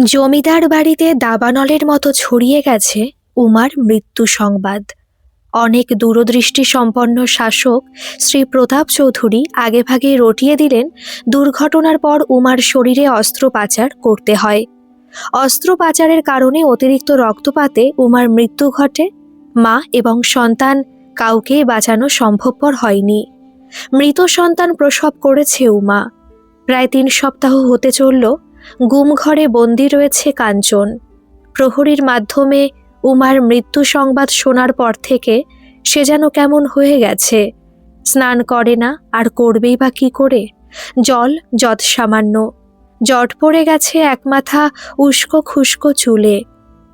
জমিদার বাড়িতে দাবানলের মতো ছড়িয়ে গেছে উমার মৃত্যু সংবাদ। অনেক দূরদৃষ্টি সম্পন্ন শাসক শ্রী প্রতাপ চৌধুরী আগেভাগেই রটিয়ে দিলেন দুর্ঘটনার পর উমার শরীরে অস্ত্রোপচার করতে হয়। অস্ত্রোপচারের কারণে অতিরিক্ত রক্তপাতে উমার মৃত্যু ঘটে। মা এবং সন্তান কাউকেই বাঁচানো সম্ভবপর হয়নি। মৃত সন্তান প্রসব করেছে উমা। প্রায় ৩ সপ্তাহ হতে চলল গুম ঘরে বন্দি রয়েছে কাঞ্চন। প্রহরীর মাধ্যমে উমার মৃত্যু সংবাদ শোনার পর থেকে সে যেন কেমন হয়ে গেছে। স্নান করে না, আর করবেই বা কি করে? জল যৎসামান্য। জট পড়ে গেছে একমাথা উস্কো খুস্কো চুলে,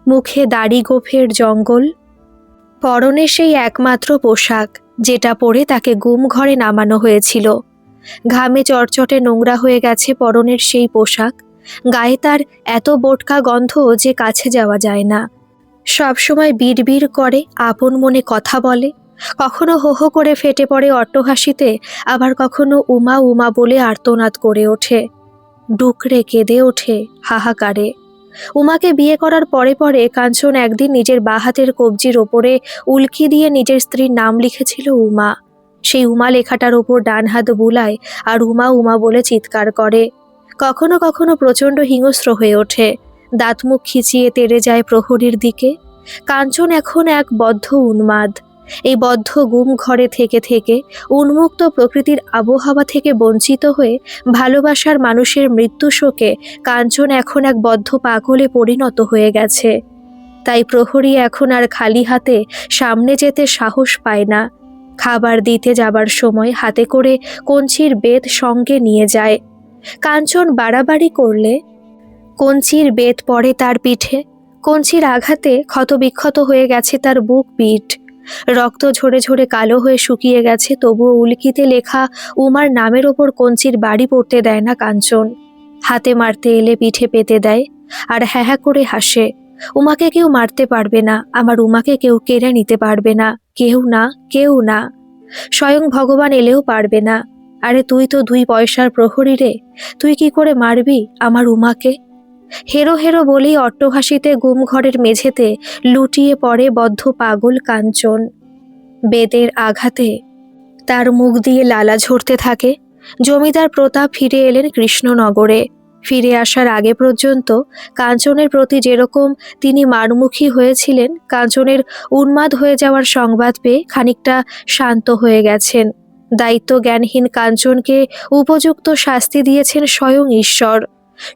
মুখে দাড়ি গোফের জঙ্গল। পরনে সেই একমাত্র পোশাক যেটা পরে তাকে গুম ঘরে নামানো হয়েছিল। ঘামে চটচটে নোংরা হয়ে গেছে পরনের সেই পোশাক। গায়ে তার এত বোটকা গন্ধ যে কাছে যাওয়া যায় না। সবসময় বিড়বিড় করে, আপন মনে কথা বলে। কখনো হো হো করে ফেটে পড়ে অট্টহাসিতে, আবার কখনো উমা উমা বলে আর্তনাদ করে ওঠে। ডুকরে কেঁদে ওঠে হাহাকারে। উমাকে বিয়ে করার পরে পরে কাঞ্চন একদিন নিজের বাঁ হাতের কবজির ওপরে উল্কি দিয়ে নিজের স্ত্রীর নাম লিখেছিল উমা। সেই উমা লেখাটার ওপর ডান হাত বুলায় আর উমা উমা বলে চিৎকার করে। কখনো কখনো প্রচণ্ড হিংস্র হয়ে ওঠে, দাঁত মুখ খিচিয়ে তেড়ে যায় প্রহরীর দিকে। কাঞ্চন এখন এক বদ্ধ উন্মাদ। এই বদ্ধ গুম ঘরে থেকে থেকে, উন্মুক্ত প্রকৃতির আবহাওয়া থেকে বঞ্চিত হয়ে, ভালোবাসার মানুষের মৃত্যু শোকে কাঞ্চন এখন এক বদ্ধ পাগলে পরিণত হয়ে গেছে। তাই প্রহরী এখন আর খালি হাতে সামনে যেতে সাহস পায় না। খাবার দিতে যাবার সময় হাতে করে কঞ্চির বেত সঙ্গে নিয়ে যায়। কাঞ্চন বাড়াবাড়ি করলে কঞ্চির বেত পড়ে তার পিঠে। কঞ্চির আঘাতে ক্ষতবিক্ষত হয়ে গেছে তার বুক পিঠ। রক্ত ঝরে ঝরে কালো হয়ে শুকিয়ে গেছে, তবুও উল্কিতে লেখা উমার নামের ওপর কঞ্চির বাড়ি পড়তে দেয় না কাঞ্চন। হাতে মারতে এলে পিঠে পেতে দেয় আর হ্যাঁ হ্যাঁ করে হাসে। উমাকে কেউ মারতে পারবে না, আমার উমাকে কেউ কেড়ে নিতে পারবে না, কেউ না, কেউ না। স্বয়ং ভগবান এলেও পারবে না। আরে তুই তো 2 পয়সার প্রহরী রে, তুই কি করে মারবি আমার উমাকে? হেরো হেরো বলেই অট্টহাসিতে গুম ঘরের মেঝেতে লুটিয়ে পড়ে বদ্ধ পাগল কাঞ্চন। বেদের আঘাতে তার মুখ দিয়ে লালা ঝরতে থাকে। জমিদার প্রতাপ ফিরে এলেন কৃষ্ণনগরে। ফিরে আসার আগে পর্যন্ত কাঞ্চনের প্রতি যেরকম তিনি মারমুখী হয়েছিলেন, কাঞ্চনের উন্মাদ হয়ে যাওয়ার সংবাদ পেয়ে খানিকটা শান্ত হয়ে গেছেন। দায়িত্ব জ্ঞানহীন কাঞ্চনকে উপযুক্ত শাস্তি দিয়েছেন স্বয়ং ঈশ্বর।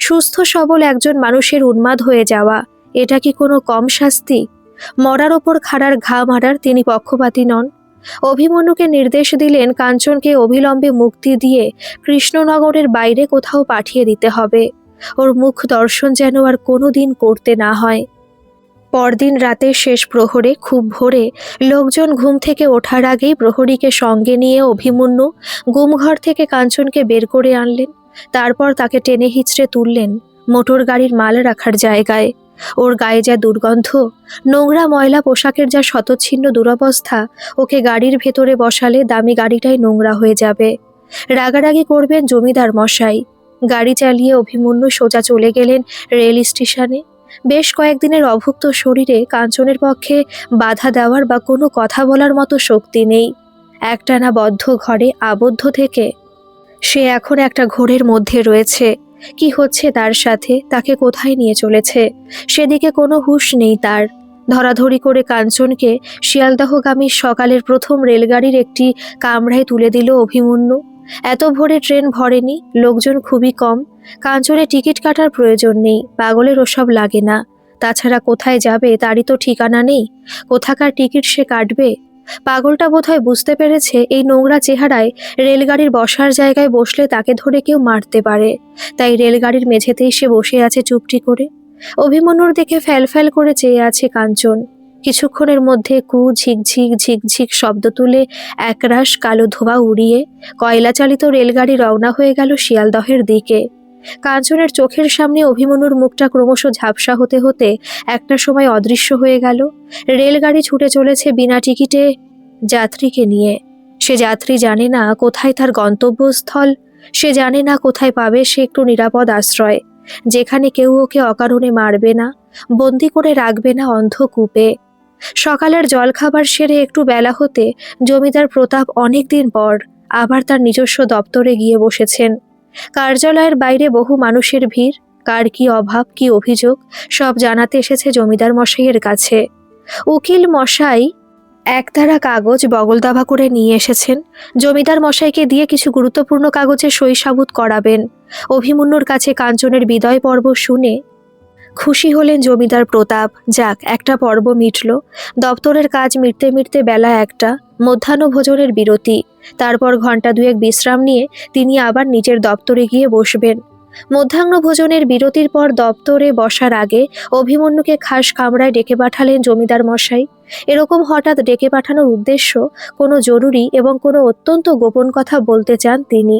সুস্থ সবল একজন মানুষের উন্মাদ হয়ে যাওয়া, এটা কি কোনো কম শাস্তি? মরার ওপর খাড়ার ঘা মারার তিনি পক্ষপাতী নন। অভিমন্যুকে নির্দেশ দিলেন কাঞ্চনকে অবিলম্বে মুক্তি দিয়ে কৃষ্ণনগরের বাইরে কোথাও পাঠিয়ে দিতে হবে। ওর মুখ দর্শন যেন আর কোনো দিন করতে না হয়। পরদিন রাতের শেষ প্রহরে খুব ভোরে লোকজন ঘুম থেকে ওঠার আগেই প্রহরীকে সঙ্গে নিয়ে অভিমন্যু গুমঘর থেকে কাঞ্চনকে বের করে আনলেন। তারপর তাকে টেনে হিঁচড়ে তুললেন মোটর গাড়ির মাল রাখার জায়গায়। ওর গায়ে যা দুর্গন্ধ, নোংরা ময়লা পোশাকের যা শতচ্ছিন্ন দুরবস্থা, ওকে গাড়ির ভেতরে বসালে দামি গাড়িটাই নোংরা হয়ে যাবে। রাগারাগি করবেন জমিদার মশাই। গাড়ি চালিয়ে অভিমন্যু সোজা চলে গেলেন রেল স্টেশনে। বেশ কয়েকদিনের অভুক্ত শরীরে কাঞ্চনের পক্ষে বাধা দেওয়ার বা কোনো কথা বলার মতো শক্তি নেই। একটানা বদ্ধ ঘরে আবদ্ধ থেকে সে এখন একটা ঘোরের মধ্যে রয়েছে। কি হচ্ছে তার সাথে, তাকে কোথায় নিয়ে চলেছে, সেদিকে কোনো হুঁশ নেই তার। ধরাধরি করে কাঞ্চনকে শিয়ালদহগামী সকালের প্রথম রেলগাড়ির একটি কামরায় তুলে দিল অভিমন্যু। এত ভোরে ট্রেন ভরেনি, লোকজন খুবই কম। কাঞ্চনে টিকিট কাটার প্রয়োজন নেই, পাগলের ওসব লাগে না। তাছাড়া কোথায় যাবে তারই তো ঠিকানা নেই, কোথাকার টিকিট সে কাটবে? পাগলটা বোধহয় বুঝতে পেরেছে এই নোংরা চেহারায় রেলগাড়ির বসার জায়গায় বসলে তাকে ধরে কেউ মারতে পারে। তাই রেলগাড়ির মেঝেতেই সে বসে আছে চুপটি করে। অভিমন্যুর দিকে ফ্যালফ্যাল করে চেয়ে আছে কাঞ্চন। কিছুক্ষণের মধ্যে ঝিকঝিক ঝিকঝিক শব্দ তুলে একরাশ কালো ধোঁয়া উড়িয়ে কয়লা চালিত রেলগাড়ি রওনা হয়ে গেল শিয়ালদহের দিকে। কাঞ্চনের চোখের সামনে অভিমন্যুর মুখটা ক্রমশ ঝাপসা হতে হতে একটা সময় অদৃশ্য হয়ে গেল। রেলগাড়ি ছুটে চলেছে বিনা টিকিটে যাত্রীকে নিয়ে। সে যাত্রী জানে না কোথায় তার গন্তব্যস্থল, সে জানে না কোথায় পাবে সে একটু নিরাপদ আশ্রয়। যেখানে কেউ ওকে অকারণে মারবে না, বন্দি করে রাখবে না অন্ধকূপে। সকালের জলখাবার সেরে একটু বেলা হতে জমিদার প্রতাপ অনেক দিন পর আবার তার নিজস্ব দপ্তরে গিয়ে বসেছেন। কার্যালয়ের বাইরে বহু মানুষের ভিড়, কার কি অভাব কি অভিযোগ সব জানাতে এসেছে জমিদার মশাইয়ের কাছে। উকিল মশাই একতারা কাগজ বগলদাবা করে নিয়ে এসেছেন। জমিদার মশাইকে দিয়ে কিছু গুরুত্বপূর্ণ কাগজে সই সাবুত করাবেন। অভিমন্যুর কাছে কাঞ্চনের বিদায় পর্ব শুনে খুশি হলেন জমিদার প্রতাপ। যাক, একটা পর্ব মিটল। দপ্তরের কাজ মিটতে মিটতে বেলা একটা, মধ্যাহ্নভোজনের বিরতি। তারপর ঘণ্টা দুয়েক বিশ্রাম নিয়ে তিনি আবার নিজের দপ্তরে গিয়ে বসবেন। মধ্যাহ্নভোজনের বিরতির পর দপ্তরে বসার আগে অভিমন্যুকে খাস কামরায় ডেকে পাঠালেন জমিদার মশাই। এরকম হঠাৎ ডেকে পাঠানোর উদ্দেশ্য কোনো জরুরি এবং কোনো অত্যন্ত গোপন কথা বলতে চান তিনি।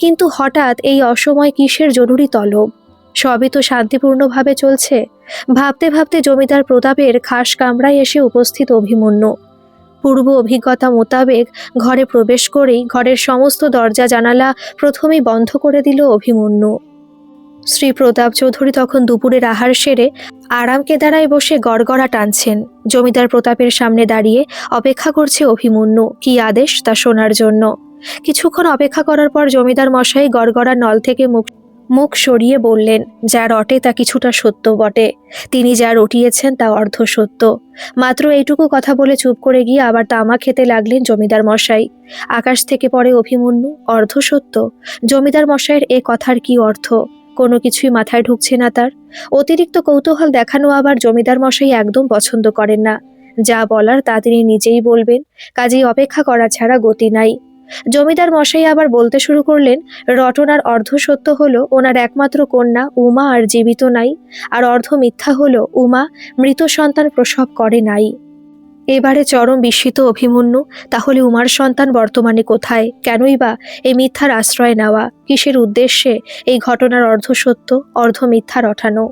কিন্তু হঠাৎ এই অসময় কিসের জরুরি তলব? সবই তো শান্তিপূর্ণভাবে চলছে। ভাবতে ভাবতে জমিদার প্রতাপের খাস কামরায় এসে উপস্থিত অভিমন্যু। পূর্ব অভিজ্ঞতা মোতাবেক ঘরে প্রবেশ করেই ঘরের সমস্ত দরজা জানালা প্রথমেই বন্ধ করে দিল অভিমন্যু। শ্রী প্রতাপ চৌধুরী তখন দুপুরের আহার সেরে আরাম কেদারায় বসে গড়গড়া টানছেন। জমিদার প্রতাপের সামনে দাঁড়িয়ে অপেক্ষা করছে অভিমন্যু কি আদেশ তা শোনার জন্য। কিছুক্ষণ অপেক্ষা করার পর জমিদার মশাই গড়গড়া নল থেকে মুখ সরিয়ে বললেন, যা রটে তা কিছুটা সত্য বটে। তিনি যা রটিয়েছেন তা অর্ধ সত্য। মাত্র এইটুকু কথা বলে চুপ করে গিয়ে আবার তামা খেতে লাগলেন জমিদার মশাই। আকাশ থেকে পড়ে অভিমন্যু, অর্ধ সত্য? জমিদার মশাইয়ের এ কথার কি অর্থ? কোনো কিছুই মাথায় ঢুকছে না তার। অতিরিক্ত কৌতূহল দেখানো আবার জমিদার মশাই একদম পছন্দ করেন না। যা বলার তা তিনি নিজেই বলবেন, কাজেই অপেক্ষা করা ছাড়া গতি নাই। জমিদার মশাই আবার বলতে শুরু করলেন, রটনার অর্ধ সত্য হলো ওনার একমাত্র কন্যা উমা আর জীবিত নাই, আর অর্ধ মিথ্যা হলো উমা মৃত সন্তান প্রসব করে নাই। এবারে চরম বিস্মিত অভিমন্যু। তাহলে উমার সন্তান বর্তমানে কোথায়? কেনই বা এই মিথ্যার আশ্রয় নেওয়া? কিসের উদ্দেশ্যে এই ঘটনার অর্ধ সত্য অর্ধ মিথ্যা রটানো?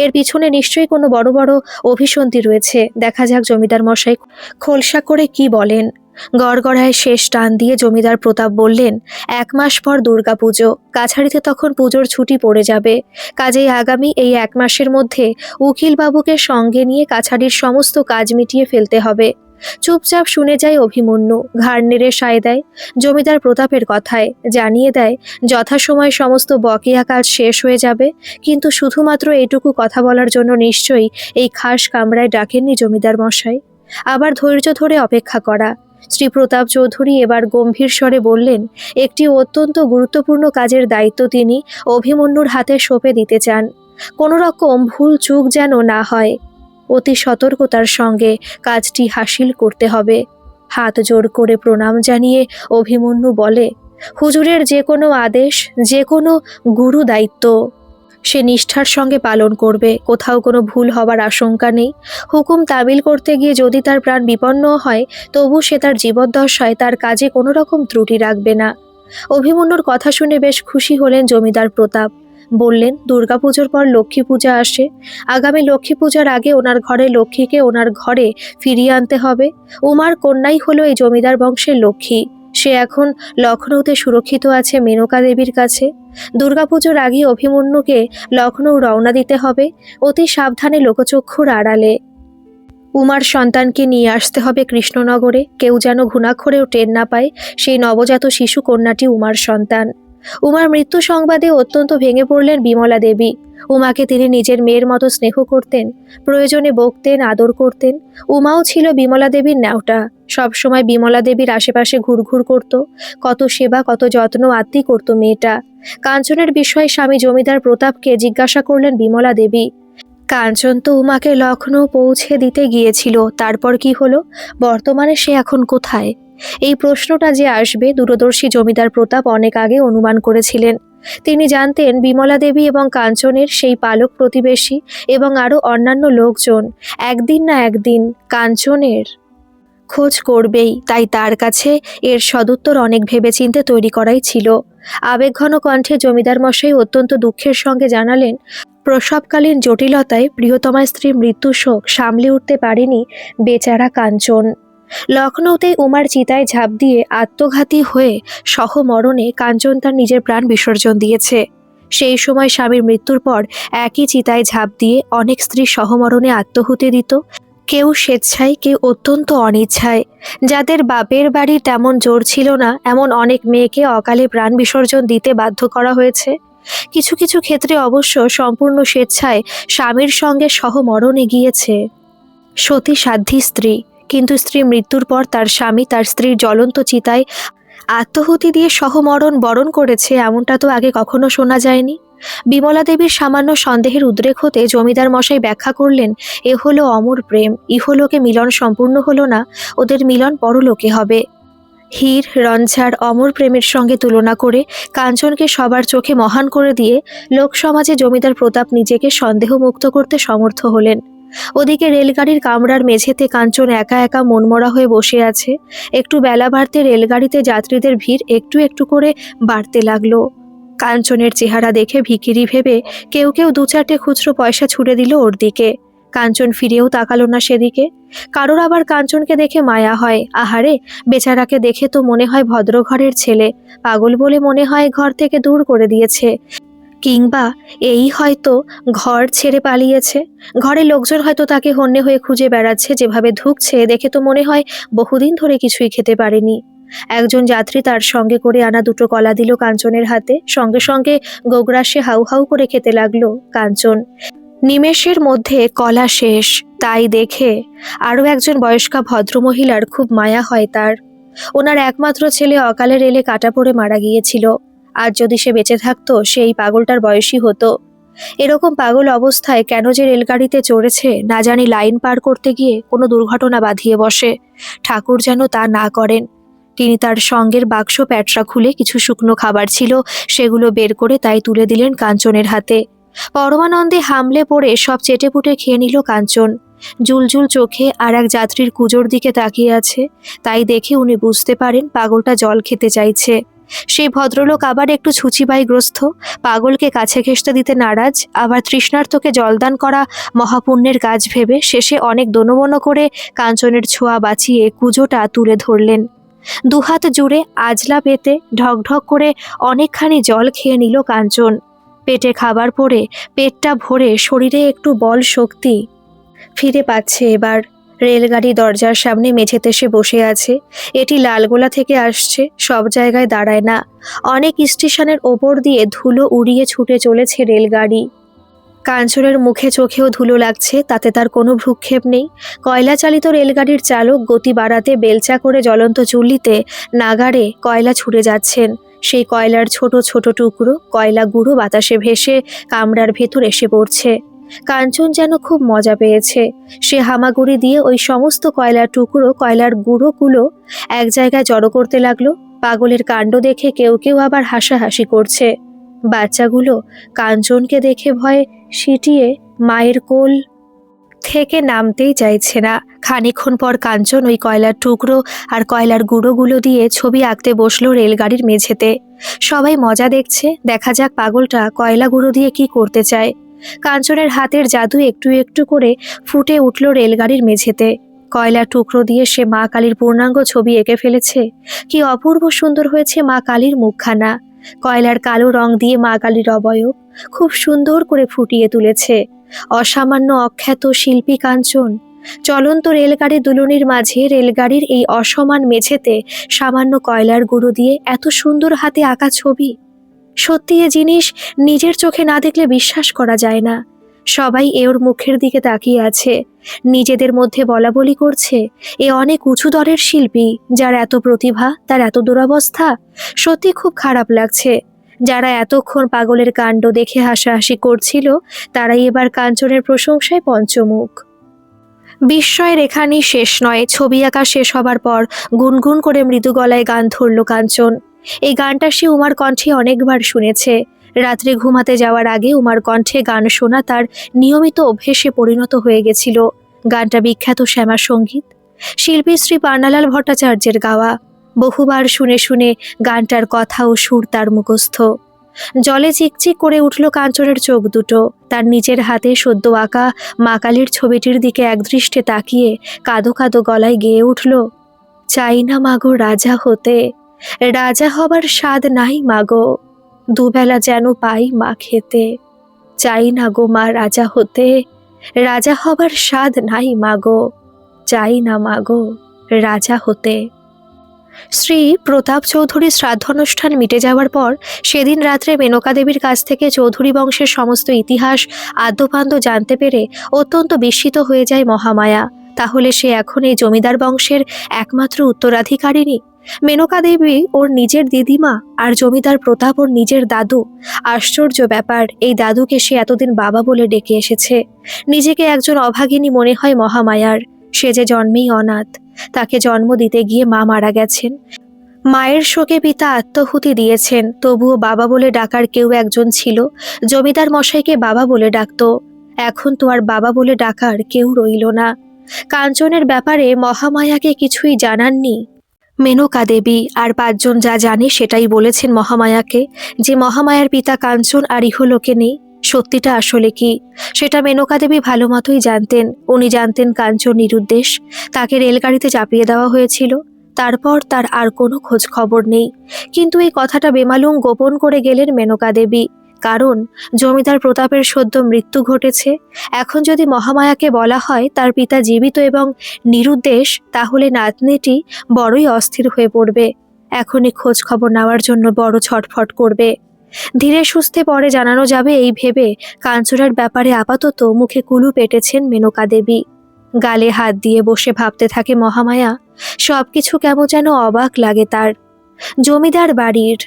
এর পিছনে নিশ্চয়ই কোনো বড় বড় অভিসন্ধি রয়েছে। দেখা যাক জমিদার মশাই খোলসা করে কি বলেন। গড়গড়ায় শেষ টান দিয়ে জমিদার প্রতাপ বললেন, 1 মাস পর দুর্গাপুজো। কাছারিতে তখন পুজোর ছুটি পড়ে যাবে। কাজেই আগামী এই 1 মাসের মধ্যে উকিলবাবুকে সঙ্গে নিয়ে কাছারির সমস্ত কাজ মিটিয়ে ফেলতে হবে। চুপচাপ শুনে যায় অভিমন্যু, ঘাড় নেড়ে সায় দেয় জমিদার প্রতাপের কথায়। জানিয়ে দেয় যথাসময়ে সমস্ত বকেয়া কাজ শেষ হয়ে যাবে। কিন্তু শুধুমাত্র এটুকু কথা বলার জন্য নিশ্চয়ই এই খাস কামরায় ডাকেননি জমিদার মশাই। আবার ধৈর্য ধরে অপেক্ষা করা। শ্রী প্রতাপ চৌধুরী এবার গম্ভীর স্বরে বললেন, একটি অত্যন্ত গুরুত্বপূর্ণ কাজের দায়িত্ব তিনি অভিমন্যুর হাতে সঁপে দিতে চান। কোনো রকম ভুল চুক যেন না হয়। অতি সতর্কতার সঙ্গে কাজটি হাসিল করতে হবে। হাত জোড় করে প্রণাম জানিয়ে অভিমন্যু বলে, হুজুরের যে কোনো আদেশ, যে কোনো গুরু দায়িত্ব সে নিষ্ঠার সঙ্গে পালন করবে। কোথাও কোনো ভুল হবার আশঙ্কা নেই। হুকুম তামিল করতে গিয়ে যদি তার প্রাণ বিপন্ন হয়, তবু সে তার জীবদ্দশায় তার কাজে কোনো রকম ত্রুটি রাখবে না। অভিমন্যুর কথা শুনে বেশ খুশি হলেন জমিদার প্রতাপ। বললেন, দুর্গাপুজোর পর লক্ষ্মী পূজা আসে। আগামী লক্ষ্মী পূজার আগে ওনার ঘরে লক্ষ্মীকে ওনার ঘরে ফিরিয়ে আনতে হবে। উমার কন্যাই হলো এই জমিদার বংশের লক্ষ্মী। সে এখন লখনৌতে সুরক্ষিত আছে মেনকা দেবীর কাছে। দুর্গাপুজোর আগে অভিমন্যুকে লখনৌ রওনা দিতে হবে, অতি সাবধানে লোকচক্ষুর আড়ালে। উমার সন্তানকে নিয়ে আসতে হবে কৃষ্ণনগরে। কেউ যেন ঘুণাক্ষরেও টের না পায় সেই নবজাত শিশু কন্যাটি উমার সন্তান। উমার মৃত্যু সংবাদে অত্যন্ত ভেঙে পড়লেন বিমলা দেবী। উমাকে তিনি নিজের মেয়ের মতো স্নেহ করতেন, প্রয়োজনে বকতেন, আদর করতেন। উমাও ছিল বিমলা দেবীর ন্যাওটা। সবসময় বিমলা দেবীর আশেপাশে ঘুরঘুর করত। কত সেবা কত যত্ন আত্মি করত মেয়েটা। কাঞ্চনের বিষয়ে স্বামী জমিদার প্রতাপকে জিজ্ঞাসা করলেন বিমলা দেবী। কাঞ্চন তো উমাকে লখনৌ পৌঁছে দিতে গিয়েছিল, তারপর কি হলো? বর্তমানে সে এখন কোথায়? এই প্রশ্নটা যে আসবে দূরদর্শী জমিদার প্রতাপ অনেক আগে অনুমান করেছিলেন। তিনি জানতেন বিমলা দেবী এবং কাঞ্চনের সেই পালক প্রতিবেশী এবং আরও অন্যান্য লোকজন একদিন না একদিন কাঞ্চনের খোঁজ করবেই। তাই তার কাছে এর সদুত্তর অনেক ভেবেচিন্তে তৈরি করাই ছিল। আবেগঘন কণ্ঠে জমিদার মশাই অত্যন্ত দুঃখের সঙ্গে জানালেন, প্রসবকালীন জটিলতায় প্রিয়তমা স্ত্রীর মৃত্যু শোক সামলে উঠতে পারেনি বেচারা কাঞ্চন। লখনৌতে উমার চিতায় ঝাঁপ দিয়ে আত্মঘাতী হয়ে সহমরণে কাঞ্চন তার নিজের প্রাণ বিসর্জন দিয়েছে। সেই সময় স্বামীর মৃত্যুর পর একই চিতায় ঝাঁপ দিয়ে অনেক স্ত্রী সহমরণে আত্মহুতি দিত, কেউ স্বেচ্ছায়, কেউ অত্যন্ত অনিচ্ছায়। যাদের বাপের বাড়ি তেমন জোর ছিল না, এমন অনেক মেয়েকে অকালে প্রাণ বিসর্জন দিতে বাধ্য করা হয়েছে। কিছু কিছু ক্ষেত্রে অবশ্য সম্পূর্ণ স্বেচ্ছায় স্বামীর সঙ্গে সহমরণে গিয়েছে। সতী সাধ্বী স্ত্রী, কিন্তু স্ত্রী মৃত্যুর পর তার স্বামী তার স্ত্রীর জ্বলন্ত চিতায় আত্মহুতি দিয়ে সহমরণ বরণ করেছে, এমনটা তো আগে কখনো শোনা যায়নি। বিমলা দেবীর সামান্য সন্দেহের উদ্রেক হতে জমিদার মশাই ব্যাখ্যা করলেন, এ হলো অমর প্রেম, ইহলোকে মিলন সম্পূর্ণ হলো না, ওদের মিলন পরলোকে হবে। হীর রঞ্ঝার অমর প্রেমের সঙ্গে তুলনা করে কাঞ্চনকে সবার চোখে মহান করে দিয়ে লোকসমাজে জমিদার প্রতাপ নিজেকে সন্দেহমুক্ত করতে সমর্থ হলেন। ওদিকে রেলগাড়ির কামরার মেঝেতে কাঞ্চন একা একা মনমরা হয়ে বসে আছে। একটু বেলা বাড়তে রেলগাড়িতে যাত্রীদের ভিড় একটু একটু করে বাড়তে লাগলো। কাঞ্চনের চেহারা দেখে ভিখিরি ভেবে কেউ কেউ দু চারটে খুচরো পয়সা ছুড়ে দিল ওর দিকে। কাঞ্চন ফিরেও তাকালো না সেদিকে। কারোর আবার কাঞ্চনকে দেখে মায়া হয়, আহারে বেচারাকে দেখে তো মনে হয় ভদ্র ঘরের ছেলে, পাগল বলে মনে হয় ঘর থেকে দূর করে দিয়েছে, কিংবা এই হয়তো ঘর ছেড়ে পালিয়েছে। ঘরের লোকজন হয়তো তাকে হন্যে হয়ে খুঁজে বেড়াচ্ছে, যেভাবে ধুঁকছে দেখে তো মনে হয় বহুদিন ধরে কিছুই খেতে পারেনি। একজন যাত্রী তার সঙ্গে করে আনা দুটো কলা দিল কাঞ্চনের হাতে, সঙ্গে সঙ্গে গোগ্রাসে হাউ হাউ করে খেতে লাগলো কাঞ্চন। নিমেষের মধ্যে কলা শেষ, তাই দেখে আরও একজন বয়স্কা ভদ্রমহিলার খুব মায়া হয় তার। ওনার একমাত্র ছেলে অকালে রেলে কাটা পড়ে মারা গিয়েছিল। আর যদি সে বেঁচে থাকতো, সেই পাগলটার বয়সী হতো। এরকম পাগল অবস্থায় কেন যে রেলগাড়িতে চড়েছে না জানি, লাইন পার করতে গিয়ে কোনো দুর্ঘটনা বাঁধিয়ে বসে। ঠাকুর যেন তা না করেন। তিনি তার সঙ্গের বাক্স প্যাটরা খুলে কিছু শুকনো খাবার ছিল, সেগুলো বের করে তাই তুলে দিলেন কাঞ্চনের হাতে। পরমানন্দে হামলে পড়ে সব চেটেপুটে খেয়ে নিল কাঞ্চন। জুলজুল চোখে আর এক যাত্রীর কুজোর দিকে তাকিয়ে আছে, তাই দেখে উনি বুঝতে পারেন পাগলটা জল খেতে চাইছে। সেই ভদ্রলোক আবার একটু ছুচিবাইগ্রস্ত, পাগলকে কাছে ঘেঁষতে দিতে নারাজ, আবার তৃষ্ণার্তকে জলদান করা মহাপুণ্যের কাজ ভেবে শেষে অনেক দোনমনো করে কাঞ্চনের ছোঁয়া বাঁচিয়ে কুজোটা তুলে ধরলেন। দুহাত জুড়ে আজলা পেতে ঢকঢক করে অনেকখানি জল খেয়ে নিল কাঞ্চন। পেটে খাবার পড়ে পেটটা ভরে শরীরে একটু বল শক্তি ফিরে পাচ্ছে এবার। রেলগাড়ি দরজার সামনে মেঝেতে সে বসে আছে। এটি লালগোলা থেকে আসছে, সব জায়গায় দাঁড়ায় না। অনেক স্টেশনের ওপর দিয়ে ধুলো উড়িয়ে ছুটে চলেছে রেলগাড়ি। কাঞ্চনের মুখে চোখেও ধুলো লাগছে, তাতে তার কোনো ভ্রুক্ষেপ নেই। কয়লা চালিত রেলগাড়ির চালক গতি বাড়াতে বেলচা করে জ্বলন্ত চুল্লিতে নাগাড়ে কয়লা ছুড়ে যাচ্ছেন। সেই কয়লার ছোট ছোট টুকরো কয়লা গুঁড়ো বাতাসে ভেসে কামরার ভেতর এসে পড়ছে। কাঞ্চন যেন খুব মজা পেয়েছে। সে হামাগুড়ি দিয়ে ওই সমস্ত কয়লার টুকরো কয়লার গুঁড়োগুলো এক জায়গায় জড়ো করতে লাগলো। পাগলের কাণ্ড দেখে কেউ কেউ আবার হাসাহাসি করছে। বাচ্চাগুলো কাঞ্চনকে দেখে ভয়ে সিটিয়ে মায়ের কোল থেকে নামতেই চাইছে না। খানিকক্ষণ পর কাঞ্চন ওই কয়লার টুকরো আর কয়লার গুঁড়োগুলো দিয়ে ছবি আঁকতে বসলো রেলগাড়ির মেঝেতে। সবাই মজা দেখছে, দেখা যাক পাগলটা কয়লা গুঁড়ো দিয়ে কি করতে চায়। কাঞ্চনের হাতের জাদু একটু একটু করে ফুটে উঠল রেলগাড়ির মেঝেতে। কয়লার টুকরো দিয়ে সে মা কালীর পূর্ণাঙ্গ ছবি এঁকে ফেলেছে। কি অপূর্ব সুন্দর হয়েছে মা কালীর মুখখানা। কয়লার কালো রং দিয়ে মা কালীর অবয়ব খুব সুন্দর করে ফুটিয়ে তুলেছে অসামান্য অখ্যাত শিল্পী কাঞ্চন। চলন্ত রেলগাড়ির দুলুনির মাঝে রেলগাড়ির এই অসমান মেঝেতে সামান্য কয়লার গুঁড়ো দিয়ে এত সুন্দর হাতে আঁকা ছবি, সত্যি এ জিনিস নিজের চোখে না দেখলে বিশ্বাস করা যায় না। সবাই ওর মুখের দিকে তাকিয়ে আছে, নিজেদের মধ্যে বলা বলি করছে, এ অনেক উঁচু দরের শিল্পী, যার এত প্রতিভা তার এত দুরবস্থা। সত্যি খুব খারাপ লাগছে। যারা এতক্ষণ পাগলের কাণ্ড দেখে হাসাহাসি করছিল, তারাই এবার কাঞ্চনের প্রশংসায় পঞ্চমুখ। বিস্ময়ের এখানেই শেষ নয়। ছবি আঁকা শেষ হবার পর গুনগুন করে মৃদু গলায় গান ধরল কাঞ্চন। এই গানটা সে উমার কণ্ঠে অনেকবার শুনেছে। রাত্রে ঘুমাতে যাওয়ার আগে উমার কণ্ঠে গান শোনা তার নিয়মিত অভ্যেসে পরিণত হয়ে গেছিল। গানটা বিখ্যাত শ্যামা সঙ্গীত, শিল্পী শ্রী পান্নালাল ভট্টাচার্যের গাওয়া। বহুবার শুনে শুনে গানটার কথা ও সুর তার মুখস্থ। জলে চিকচিক করে উঠল কাঞ্চনের চোখ দুটো। তার নিজের হাতে সদ্য আঁকা মা কালীর ছবিটির দিকে একদৃষ্টে তাকিয়ে কাঁদো কাঁদো গলায় গেয়ে উঠল, চাই না মাগো রাজা হতে, রাজা হবার স্বাদ নাই মাগো। দুবেলা যেন পাই মা খেতে। চাই না গো মা রাজা হতে, রাজা হবার স্বাদ নাই মাগো, চাই না মাগো রাজা হতে। শ্রী প্রতাপ চৌধুরীর শ্রাদ্ধানুষ্ঠান মিটে যাওয়ার পর সেদিন রাত্রে মেনকা দেবীর কাছ থেকে চৌধুরী বংশের সমস্ত ইতিহাস আদ্যোপান্ত জানতে পেরে অত্যন্ত বিস্মিত হয়ে যায় মহামায়া। তাহলে সে এখন এই জমিদার বংশের একমাত্র উত্তরাধিকারিণী? মেনকা দেবী ওর নিজের দিদিমা, আর জমিদার প্রতাপ ওর নিজের দাদু। আশ্চর্য ব্যাপার, এই দাদুকে সে এতদিন বাবা বলে ডেকে এসেছে। নিজেকে একজন অভাগিনী মনে হয় মহামায়ার। সে যে জন্মেই অনাথ, তাকে জন্ম দিতে গিয়ে মা মারা গেছেন, মায়ের শোকে পিতা আত্মাহুতি দিয়েছেন, তবুও বাবা বলে ডাকার কেউ একজন ছিল। জমিদার মশাইকে বাবা বলে ডাকতো। এখন তো আর বাবা বলে ডাকার কেউ রইল না। কাঞ্চনের ব্যাপারে মহামায়াকে কিছুই জানাননি মেনকা দেবী, আর পাঁচজন যা জানে সেটাই বলেছেন মহামায়াকে, যে মহামায়ার পিতা কাঞ্চন আর ইহলোকে নেই। সত্যিটা আসলে কি সেটা মেনকা দেবী ভালো মতোই জানতেন। উনি জানতেন কাঞ্চন নিরুদ্দেশ, তাকে রেলগাড়িতে চাপিয়ে দেওয়া হয়েছিল। তারপর তার আর কোনো খোঁজ খবর নেই। কিন্তু এই কথাটা বেমালুম গোপন করে গেলেন মেনকা দেবী, কারণ জমিদার প্রতাপের সদ্য মৃত্যু ঘটেছে। এখন যদি মহামায়াকে বলা হয় তার পিতা জীবিত এবং নিরুদ্দেশ, তাহলে নাতনিটি বড়ই অস্থির হয়ে পড়বে। এখনই খোঁজ খবর নেওয়ার জন্য বড় ছটফট করবে। ধীরে সুস্থে পরে জানানো যাবে এই ভেবে কাঞ্চনের ব্যাপারে আপাতত মুখে কুলুপ এঁটেছেন মেনকা দেবী। গালে হাত দিয়ে বসে ভাবতে থাকে মহামায়া। সবকিছু কেমন যেন অবাক লাগে তার। জমিদার বাড়ির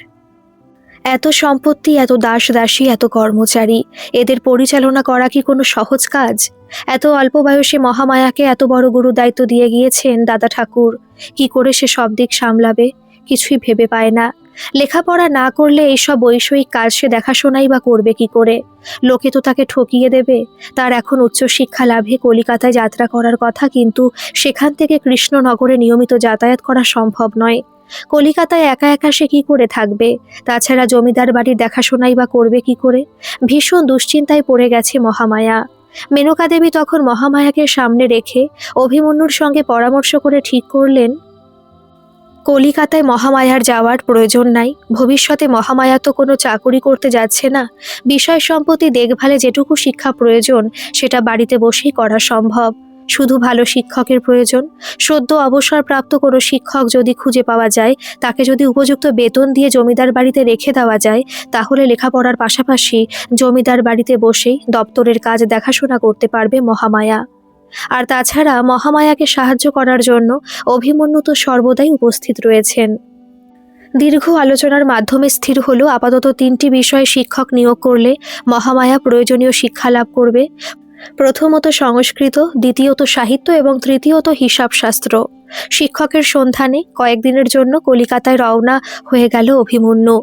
এত সম্পত্তি, এত দাস দাসী, এত কর্মচারী, এদের পরিচালনা করা কি কোনো সহজ কাজ? এত অল্প বয়সে মহামায়াকে এত বড় গুরু দায়িত্ব দিয়ে গিয়েছেন দাদা ঠাকুর। কি করে সে সব দিক সামলাবে কিছুই ভেবে পায় না। লেখাপড়া না করলে এইসব বৈষয়িক কাজ সে দেখাশোনাই বা করবে কি করে? লোকে তো তাকে ঠকিয়ে দেবে। তার এখন উচ্চশিক্ষা লাভে কলিকাতায় যাত্রা করার কথা, কিন্তু সেখান থেকে কৃষ্ণনগরে নিয়মিত যাতায়াত করা সম্ভব নয়। কলিকাতায় একা একা সে কি করে থাকবে? তাছাড়া জমিদার বাড়ির দেখাশোনাই বা করবে কি করে? ভীষণ দুশ্চিন্তায় পড়ে গেছে মহামায়া। মেনকা দেবী তখন মহামায়াকে সামনে রেখে অভিমন্যুর সঙ্গে পরামর্শ করে ঠিক করলেন, কলিকাতায় মহামায়ার যাওয়ার প্রয়োজন নাই। ভবিষ্যতে মহামায়া তো কোনো চাকুরি করতে যাচ্ছে না। বিষয় সম্পত্তি দেখভালে যেটুকু শিক্ষা প্রয়োজন সেটা বাড়িতে বসেই করা সম্ভব। শুধু ভালো শিক্ষকের প্রয়োজন। সদ্য অবসরপ্রাপ্ত কোনো শিক্ষক যদি খুঁজে পাওয়া যায়, তাকে যদি উপযুক্ত বেতন দিয়ে জমিদার বাড়িতে রেখে দেওয়া যায়, তাহলে লেখাপড়ার পাশাপাশি জমিদার বাড়িতে বসেই দপ্তরের কাজ দেখাশোনা করতে পারবে মহামায়া। আর তাছাড়া মহামায়াকে সাহায্য করার জন্য অভিমন্যু তো সর্বদাই উপস্থিত রয়েছেন। দীর্ঘ আলোচনার মাধ্যমে স্থির হলো আপাতত 3টি বিষয়ে শিক্ষক নিয়োগ করলে মহামায়া প্রয়োজনীয় শিক্ষা লাভ করবে। প্রথমত সংস্কৃত, দ্বিতীয়ত সাহিত্য এবং তৃতীয়ত হিসাবশাস্ত্র। শিক্ষকের সন্ধানে কয়েকদিনের জন্য কলিকাতায় রওনা হয়ে গেল অভিমন্যু।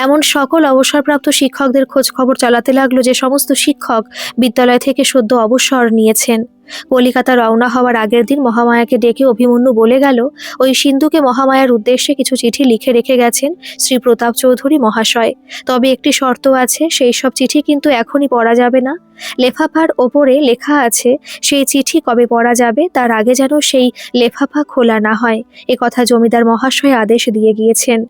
এমন সকল অবসরপ্রাপ্ত শিক্ষকদের খোঁজ খবর চালাতে লাগলো যে সমস্ত শিক্ষক বিদ্যালয় থেকে সদ্য অবসর নিয়েছেন। কলিকাতা রওনা হওয়ার আগের দিন মহামায়াকে ডেকে অভিমন্যু বলে গেল, ওই সিন্ধুকে মহামায়ার উদ্দেশ্যে কিছু চিঠি লিখে রেখে গেছেন শ্রী প্রতাপ চৌধুরী মহাশয়। তবে একটি শর্ত আছে, সেই সব চিঠি কিন্তু এখনই পড়া যাবে না। লেফাফার ওপরে লেখা আছে সেই চিঠি কবে পড়া যাবে তার আগে যেন সেই লেফাফা খোলা না হয়। কথা জমিদার মহাশয় আদেশ দিয়ে গিয়েছেন।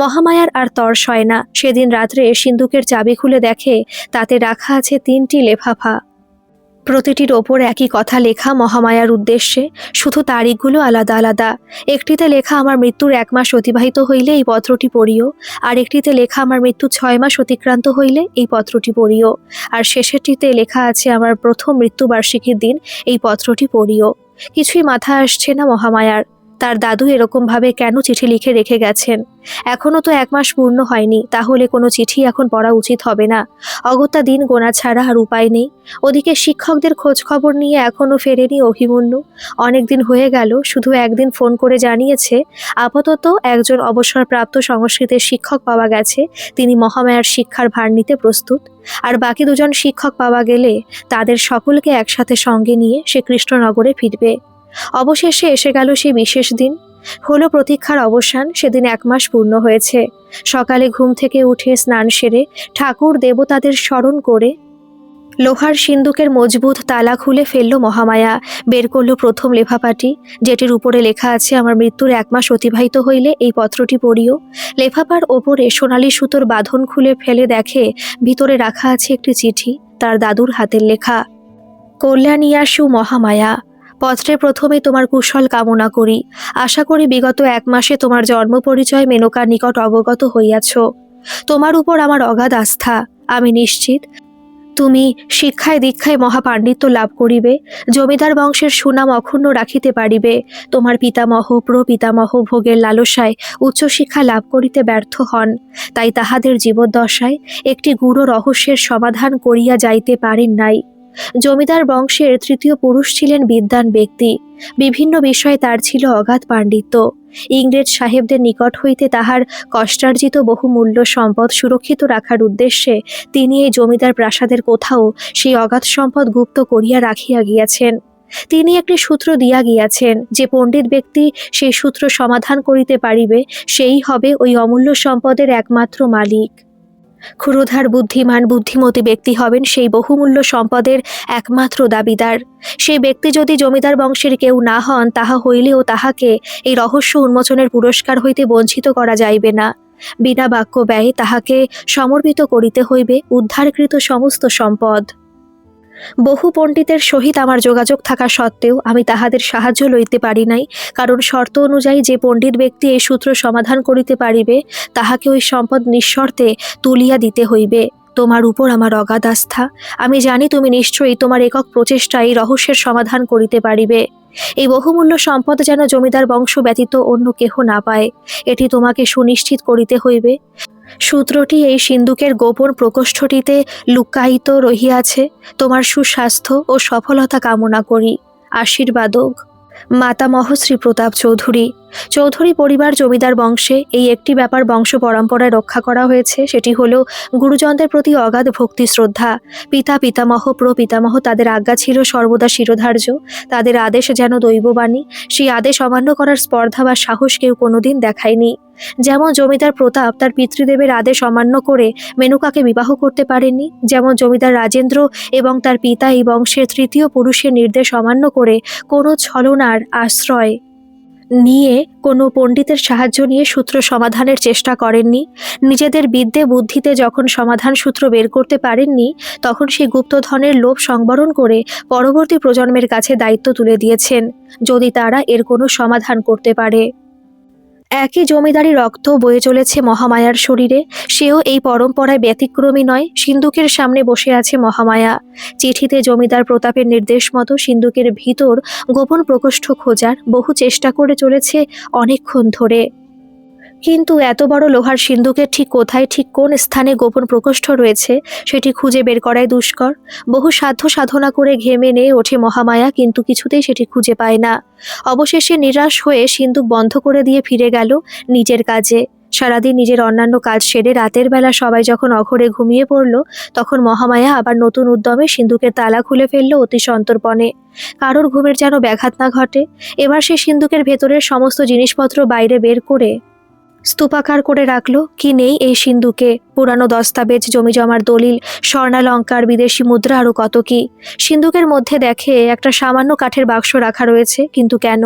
মহামায়ার আর তর্স হয় না। সেদিন রাত্রে সিন্ধুকের চাবি খুলে দেখে তাতে রাখা আছে 3টি লেফাফা। প্রতিটির ওপর একই কথা লেখা মহামায়ার উদ্দেশ্যে, শুধু তারিখগুলো আলাদা আলাদা। একটিতে লেখা আমার মৃত্যুর 1 মাস অতিবাহিত হইলে এই পত্রটি পড়িও, আর একটিতে লেখা আমার মৃত্যু 6 মাস অতিক্রান্ত হইলে এই পত্রটি পড়িও, আর শেষেরটিতে লেখা আছে আমার প্রথম মৃত্যুবার্ষিকীর দিন এই পত্রটি পড়িও। কিছুই মাথায় আসছে না মহামায়ার। তার দাদু এরকমভাবে কেন চিঠি লিখে রেখে গেছেন? এখনও তো 1 মাস পূর্ণ হয়নি, তাহলে কোনো চিঠি এখন পড়া উচিত হবে না। অগত্যা দিন গোনা ছাড়া আর উপায় নেই। ওদিকে শিক্ষকদের খোঁজ খবর নিয়ে এখনও ফেরেনি অভিমন্যু। অনেকদিন হয়ে গেল, শুধু একদিন ফোন করে জানিয়েছে আপাতত একজন অবসরপ্রাপ্ত সংস্কৃতের শিক্ষক পাওয়া গেছে, তিনি মহামায়ার শিক্ষার ভার নিতে প্রস্তুত। আর বাকি 2জন শিক্ষক পাওয়া গেলে তাদের সকলকে একসাথে সঙ্গে নিয়ে সে কৃষ্ণনগরে ফিরবে। অবশেষে এসে গেল সেই বিশেষ দিন। হলো প্রতীক্ষার অবসান। সেদিন 1 মাস পূর্ণ হয়েছে। সকালে ঘুম থেকে উঠে স্নান সেরে ঠাকুর দেবতাদের স্মরণ করে লোহার সিন্দুকের মজবুত তালা খুলে ফেলল মহামায়া। বের করল প্রথম লেফাফাটি, যেটির উপরে লেখা আছে, আমার মৃত্যুর 1 মাস অতিবাহিত হইলে এই পত্রটি পড়িও। লেফাফার ওপরে সোনালি সুতোর বাঁধন খুলে ফেলে দেখে ভিতরে রাখা আছে একটি চিঠি, তার দাদুর হাতের লেখা। কল্যাণীয়াসু মহামায়া, পত্রে প্রথমে তোমার কুশল কামনা করি। আশা করি বিগত 1 মাসে তোমার জন্ম পরিচয় মেনকার নিকট অবগত হইয়াছ। তোমার উপর আমার অগাধ আস্থা। আমি নিশ্চিত তুমি শিক্ষায় দীক্ষায় মহাপাণ্ডিত্য লাভ করিবে, জমিদার বংশের সুনাম অক্ষুণ্ণ রাখিতে পারিবে। তোমার পিতামহ প্রপিতামহ ভোগের লালসায় উচ্চশিক্ষা লাভ করিতে ব্যর্থ হন, তাই তাহাদের জীবদ্দশায় একটি গূঢ় রহস্যের সমাধান করিয়া যাইতে পারেন নাই। জমিদার বংশের 3য় পুরুষ ছিলেন বিদ্বান ব্যক্তি, বিভিন্ন বিষয়ে তার ছিল অগাধ পাণ্ডিত্য। ইংরেজ সাহেবদের নিকট হইতে তাহার কষ্টার্জিত বহুমূল্য সম্পদ সুরক্ষিত রাখার উদ্দেশ্যে তিনি এই জমিদার প্রাসাদের কোথাও সেই অগাধ সম্পদ গুপ্ত করিয়া রাখিয়া গিয়াছেন। তিনি একটি সূত্র দিয়া গিয়াছেন, যে পণ্ডিত ব্যক্তি সেই সূত্র সমাধান করিতে পারিবে সেই হবে ওই অমূল্য সম্পদের একমাত্র মালিক। ক্ষুরধার বুদ্ধিমান বুদ্ধিমতী ব্যক্তি হবেন সেই বহুমূল্য সম্পদের একমাত্র দাবিদার। সেই ব্যক্তি যদি জমিদার বংশের কেউ না হন, তাহা হইলেও তাহাকে এই রহস্য উন্মোচনের পুরস্কার হইতে বঞ্চিত করা যাইবে না। বিনা বাক্য ব্যয়ে তাহাকে সমর্পিত করিতে হইবে উদ্ধারকৃত সমস্ত সম্পদ। বহু পণ্ডিতের সহিত আমার যোগাযোগ থাকা সত্ত্বেও আমি তাহাদের সাহায্য লইতে পারি নাই, কারণ শর্ত অনুযায়ী যে পণ্ডিত ব্যক্তি এই সূত্র সমাধান করিতে পারিবে তাহাকে ওই সম্পদ নিঃশর্তে তুলিয়া দিতে হইবে। তোমার উপর আমার অগাধ আস্থা। আমি জানি তুমি নিশ্চয়ই তোমার একক প্রচেষ্টায় এই রহস্যের সমাধান করিতে পারিবে। এই বহুমূল্য সম্পদ যেন জমিদার বংশ ব্যতীত অন্য কেহ না পায়, এটি তোমাকে সুনিশ্চিত করিতে হইবে। সূত্রটি এই সিন্দুকের গোপন প্রকোষ্ঠটিতে লুকায়িত রহিয়াছে। তোমার সুস্বাস্থ্য ও সফলতা কামনা করি। আশীর্বাদক, মাতামহ শ্রী প্রতাপ চৌধুরী। চৌধুরী পরিবার জমিদার বংশে এই একটি ব্যাপার বংশ পরম্পরায় রক্ষা করা হয়েছে, সেটি হলো গুরুজনদের প্রতি অগাধ ভক্তি শ্রদ্ধা। পিতা পিতামহ প্রপিতামহ তাদের আজ্ঞা ছিল সর্বদা শিরোধার্য, তাদের আদেশ যেন দৈববাণী। সেই আদেশ অমান্য করার স্পর্ধা বা সাহস কেউ কোনোদিন দেখায়নি। যেমন জমিদার প্রতাপ তার পিতৃদেবের আদেশ অমান্য করে মেনকাকে বিবাহ করতে পারেননি, যেমন জমিদার রাজেন্দ্র এবং তার পিতা এই বংশের 3য় পুরুষের নির্দেশ অমান্য করে কোনো ছলনার আশ্রয় নিয়ে কোনো পণ্ডিতের সাহায্য নিয়ে সূত্র সমাধানের চেষ্টা করেননি। নিজেদের বিদ্যে বুদ্ধিতে যখন সমাধান সূত্র বের করতে পারেননি, তখন সেই গুপ্তধনের লোভ সংবরণ করে পরবর্তী প্রজন্মের কাছে দায়িত্ব তুলে দিয়েছেন, যদি তারা এর কোনো সমাধান করতে পারে। একই জমিদারি রক্ত বয়ে চলেছে মহামায়ার শরীরে, সেও এই পরম্পরায় ব্যতিক্রমী নয়। সিন্দুকের সামনে বসে আছে মহামায়া। চিঠিতে জমিদার প্রতাপের নির্দেশ মতো সিন্দুকের ভিতর গোপন প্রকোষ্ঠ খোঁজার বহু চেষ্টা করে চলেছে অনেকক্ষণ ধরে, কিন্তু এত বড় লোহার সিন্দুকের ঠিক কোথায়, ঠিক কোন স্থানে গোপন প্রকোষ্ঠ রয়েছে সেটি খুঁজে বের করাই দুষ্কর। বহু সাধ্য সাধনা করে ঘেমে নিয়ে ওঠে মহামায়া, কিন্তু কিছুতেই সেটি খুঁজে পায় না। অবশেষে নিরাশ হয়ে সিন্দুক বন্ধ করে দিয়ে ফিরে গেল নিজের কাজে। সারাদিন নিজের অন্যান্য কাজ সেরে রাতের বেলা সবাই যখন অঘরে ঘুমিয়ে পড়ল, তখন মহামায়া আবার নতুন উদ্যমে সিন্দুকের তালা খুলে ফেলল অতি সন্তর্পণে। কারোর ঘুমের যেন ব্যাঘাত না ঘটে। এবার সে সিন্দুকের ভেতরের সমস্ত জিনিসপত্র বাইরে বের করে স্তূপাকার করে রাখলো। কি নেই এই সিন্দুকে? পুরানো দস্তাবেজ, জমি জমার দলিল, স্বর্ণালঙ্কার, বিদেশি মুদ্রা, আরও কত কি। সিন্দুকের মধ্যে দেখে একটা সামান্য কাঠের বাক্স রাখা রয়েছে, কিন্তু কেন?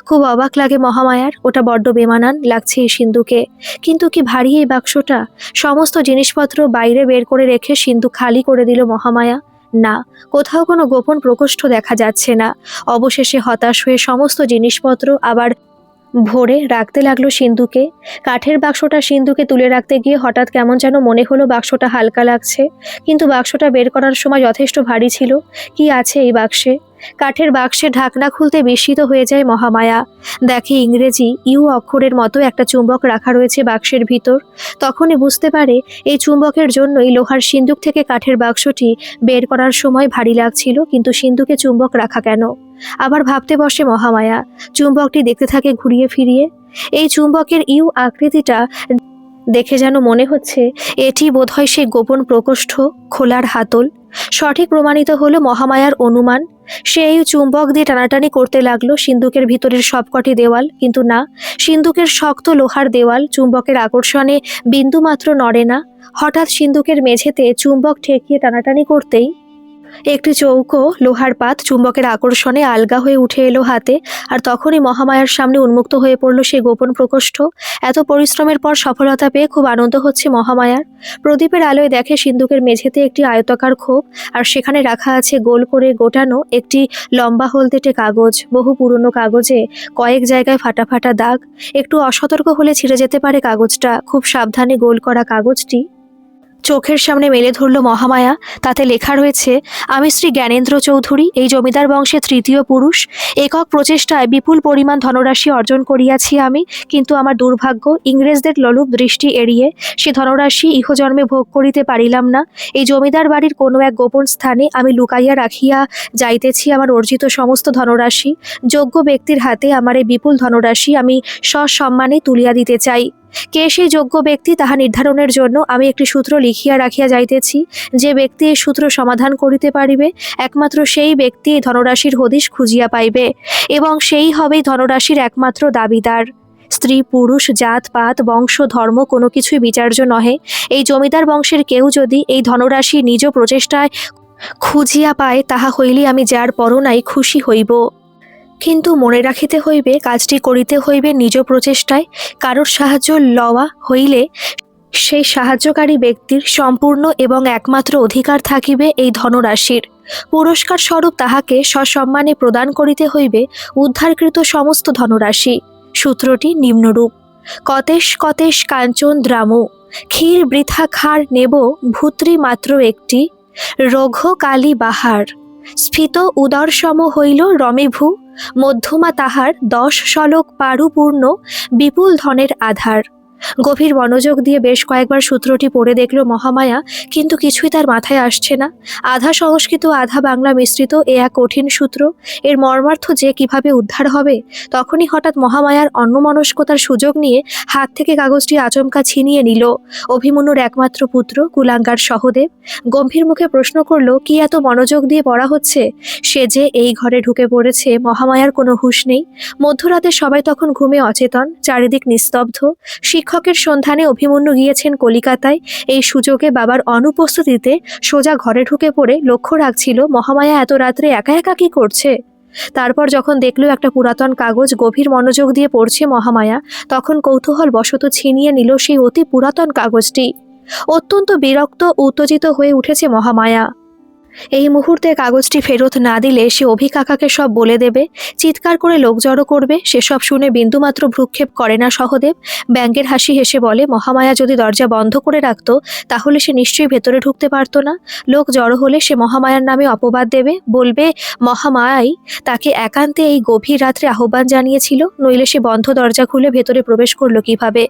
খুব অবাক লাগে মহামায়ার। ওটা বড্ড বেমানান লাগছে এই সিন্দুকে, কিন্তু কি ভারী এই বাক্সটা। সমস্ত জিনিসপত্র বাইরে বের করে রেখে সিন্দুক খালি করে দিল মহামায়া। না, কোথাও কোনো গোপন প্রকোষ্ঠ দেখা যাচ্ছে না। অবশেষে হতাশ হয়ে সমস্ত জিনিসপত্র আবার ভরে রাখতে লাগলো সিন্দুকে। কাঠের বাক্সটা সিন্দুকে তুলে রাখতে গিয়ে হঠাৎ কেমন যেন মনে হলো বাক্সটা হালকা লাগছে, কিন্তু বাক্সটা বের করার সময় যথেষ্ট ভারী ছিল। কি আছে এই বাক্সে? কাঠের বাক্সের ঢাকনা খুলতে বিস্মিত হয়ে যায় মহামায়া। দেখে ইংরেজি ইউ অক্ষরের মতো একটা চুম্বক রাখা রয়েছে বাক্সের ভিতর। তখনই বুঝতে পারে এই চুম্বকের জন্যই লোহার সিন্দুক থেকে কাঠের বাক্সটি বের করার সময় ভারী লাগছিল, কিন্তু সিন্দুকে চুম্বক রাখা কেন? আবার ভাবতে বসে মহামায়া। চুম্বকটি দেখতে থাকে ঘুরিয়ে ফিরিয়ে। এই চুম্বকের ইউ আকৃতিটা দেখে যেন মনে হচ্ছে এটি বোধহয় সেই গোপন প্রকোষ্ঠ খোলার হাতল। সঠিক প্রমাণিত হলো মহামায়ার অনুমান। সে এই চুম্বক দিয়ে টানাটানি করতে লাগলো সিন্দুকের ভিতরের সবকটি দেওয়াল, কিন্তু না, সিন্দুকের শক্ত লোহার দেওয়াল চুম্বকের আকর্ষণে বিন্দুমাত্র নড়ে না। হঠাৎ সিন্দুকের মেঝেতে চুম্বক ঠেকিয়ে টানাটানি করতেই একটি চৌকো লোহার পাত চুম্বকের আকর্ষণে আলগা হয়ে উঠে এলো হাতে, আর তখনই মহামায়ার সামনে উন্মুক্ত হয়ে পড়ল সেই গোপন প্রকোষ্ঠ। এত পরিশ্রমের পর সফলতা পেয়ে খুব আনন্দ হচ্ছে মহামায়ার। প্রদীপের আলোয় দেখে সিন্দুকের মেঝেতে একটি আয়তাকার খোপ, আর সেখানে রাখা আছে গোল করে গোটানো একটি লম্বা হলদেটে কাগজ। বহু পুরনো কাগজে কয়েক জায়গায় ফাটা ফাটা দাগ। একটু অসতর্ক হলে ছিঁড়ে যেতে পারে কাগজটা। খুব সাবধানে গোল করা কাগজটি চোখের সামনে মেলে ধরল মহামায়া। তাতে লেখা রয়েছে, আমি শ্রী জ্ঞানেন্দ্র চৌধুরী, এই জমিদার বংশের তৃতীয় পুরুষ। একক প্রচেষ্টায় বিপুল পরিমাণ ধনরাশি অর্জন করিয়াছি আমি, কিন্তু আমার দুর্ভাগ্য, ইংরেজদের লোলুপ দৃষ্টি এড়িয়ে সে ধনরাশি ইহজন্মে ভোগ করিতে পারিলাম না। এই জমিদার বাড়ির কোনো এক গোপন স্থানে আমি লুকাইয়া রাখিয়া যাইতেছি আমার অর্জিত সমস্ত ধনরাশি। যোগ্য ব্যক্তির হাতে আমার এই বিপুল ধনরাশি আমি সসম্মানে তুলিয়া দিতে চাই। কে সেই যোগ্য ব্যক্তি তাহা নির্ধারণের জন্য আমি একটি সূত্র লিখিয়া রাখিয়া যাইতেছি। যে ব্যক্তি এই সূত্র সমাধান করিতে পারিবে, একমাত্র সেই ব্যক্তি এই ধনরাশির হদিশ খুঁজিয়া পাইবে, এবং সেই হবেই ধনরাশির একমাত্র দাবিদার। স্ত্রী পুরুষ জাত পাত বংশ ধর্ম কোনো কিছুই বিচার্য নহে। এই জমিদার বংশের কেউ যদি এই ধনরাশি নিজ প্রচেষ্টায় খুঁজিয়া পায়, তাহা হইলে আমি যার পরনাই খুশি হইব। কিন্তু মনে রাখিতে হইবে, কাজটি করিতে হইবে নিজ প্রচেষ্টায়। কারোর সাহায্য লওয়া হইলে সেই সাহায্যকারী ব্যক্তির সম্পূর্ণ এবং একমাত্র অধিকার থাকিবে এই ধনরাশির। পুরস্কার স্বরূপ তাহাকে সসম্মানে প্রদান করিতে হইবে উদ্ধারকৃত সমস্ত ধনরাশি। সূত্রটি নিম্নরূপ: কতেশ কতেশ কাঞ্চন দ্রামু, ক্ষীর বৃথা খার নেব ভূত্রি মাত্র একটি, রঘ কালী বাহার, স্ফীত উদরসম হইল রমেভূ, মধ্যমা তাহার 10 শলক পারুপূর্ণ, বিপুল ধনের আধার। গভীর মনোযোগ দিয়ে বেশ কয়েকবার সূত্রটি পড়ে দেখল মহামায়া, কিন্তু কিছুই তার মাথায় আসছে না। আধা সংস্কৃত আধা বাংলা মিশ্রিত এ এক কঠিন সূত্র। এর মর্মার্থ যে কিভাবে উদ্ধার হবে। তখনই হঠাৎ মহামায়ার অন্যমনস্কতার সুযোগ নিয়ে হাত থেকে কাগজটি আচমকা ছিনিয়ে নিল অভিমন্যুর একমাত্র পুত্র কুলাঙ্গার সহদেব। গম্ভীর মুখে প্রশ্ন করল, কি এত মনোযোগ দিয়ে পড়া হচ্ছে? সে যে এই ঘরে ঢুকে পড়েছে মহামায়ার কোনো হুঁশ নেই। মধ্যরাতে সবাই তখন ঘুমে অচেতন, চারিদিক নিস্তব্ধ। শিক্ষকের সন্ধানে অভিমন্যু গিয়েছেন কলিকাতায়। এই সুযোগে বাবার অনুপস্থিতিতে সোজা ঘরে ঢুকে পড়ে লক্ষ্য রাখছিল মহামায়া এত রাত্রে একা একা কি করছে। তারপর যখন দেখল একটা পুরাতন কাগজ গভীর মনোযোগ দিয়ে পড়ছে মহামায়া, তখন কৌতূহল বশত ছিনিয়ে নিল সেই অতি পুরাতন কাগজটি। অত্যন্ত বিরক্ত উত্তেজিত হয়ে উঠেছে মহামায়া। এই মুহূর্তে কাগজটি ফেরত না দিলে সে অভি কাকাকে সব বলে দেবে, চিৎকার করে লোক জড়ো করবে। সেসব শুনে বিন্দুমাত্র ভ্রুক্ষেপ করে না সহদেব। ব্যঙ্গের হাসি হেসে বলে, মহামায়া যদি দরজা বন্ধ করে রাখত তাহলে সে নিশ্চয়ই ভেতরে ঢুকতে পারত না। লোক জড়ো হলে সে মহামায়ার নামে অপবাদ দেবে, বলবে মহামায়াই তাকে একান্তে এই গভীর রাত্রে আহ্বান জানিয়েছিল, নইলে সে বন্ধ দরজা খুলে ভেতরে প্রবেশ করলো কিভাবে।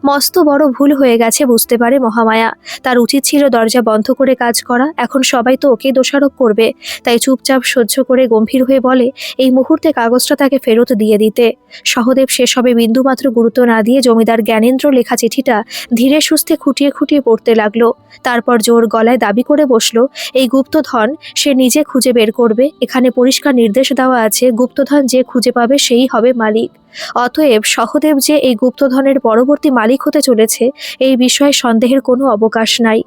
মস্ত বড় ভুল হয়ে গেছে বুঝতে পারে মহামায়া। তার উচিত ছিল দরজা বন্ধ করে কাজ করা। এখন সবাই তো ওকে দোষারোপ করবে, তাই চুপচাপ সহ্য করে গম্ভীর হয়ে বলে এই মুহূর্তে কাগজটা তাকে ফেরত দিয়ে দিতে। সহদেব সেসবে বিন্দুমাত্র গুরুত্ব না দিয়ে জমিদার জ্ঞানেন্দ্র লেখা চিঠিটা ধীরে সুস্থে খুঁটিয়ে খুঁটিয়ে পড়তে লাগলো। তারপর জোর গলায় দাবি করে বসলো, এই গুপ্তধন সে নিজে খুঁজে বের করবে। এখানে পরিষ্কার নির্দেশ দেওয়া আছে, গুপ্তধন যে খুঁজে পাবে সেই হবে মালিক। অতএব সহদেব যে এই গুপ্তধনের পরবর্তী মালিক হতে চলেছে, এই বিষয়ে সন্দেহের কোনো অবকাশ নাই।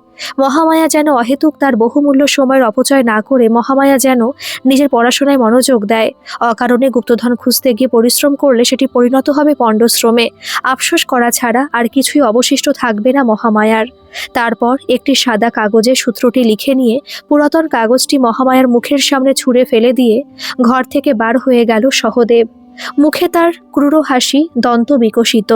মহামায়া যেন অহেতুক তার বহুমূল্য সময়ের অপচয় না করে মহামায়া যেন নিজের পড়াশোনায় মনোযোগ দেয়। অকারণে গুপ্তধন খুঁজতে গিয়ে পরিশ্রম করলে সেটি পরিণত হবে পণ্ডশ্রমে। আফসোস করা ছাড়া আর কিছুই অবশিষ্ট থাকবে না মহামায়ার। তারপর একটি সাদা কাগজে সূত্রটি লিখে নিয়ে পুরাতন কাগজটি মহামায়ার মুখের সামনে ছুঁড়ে ফেলে দিয়ে ঘর থেকে বার হয়ে গেল সহদেব। মুখে তার ক্রূর হাসি দন্ত বিকশিত।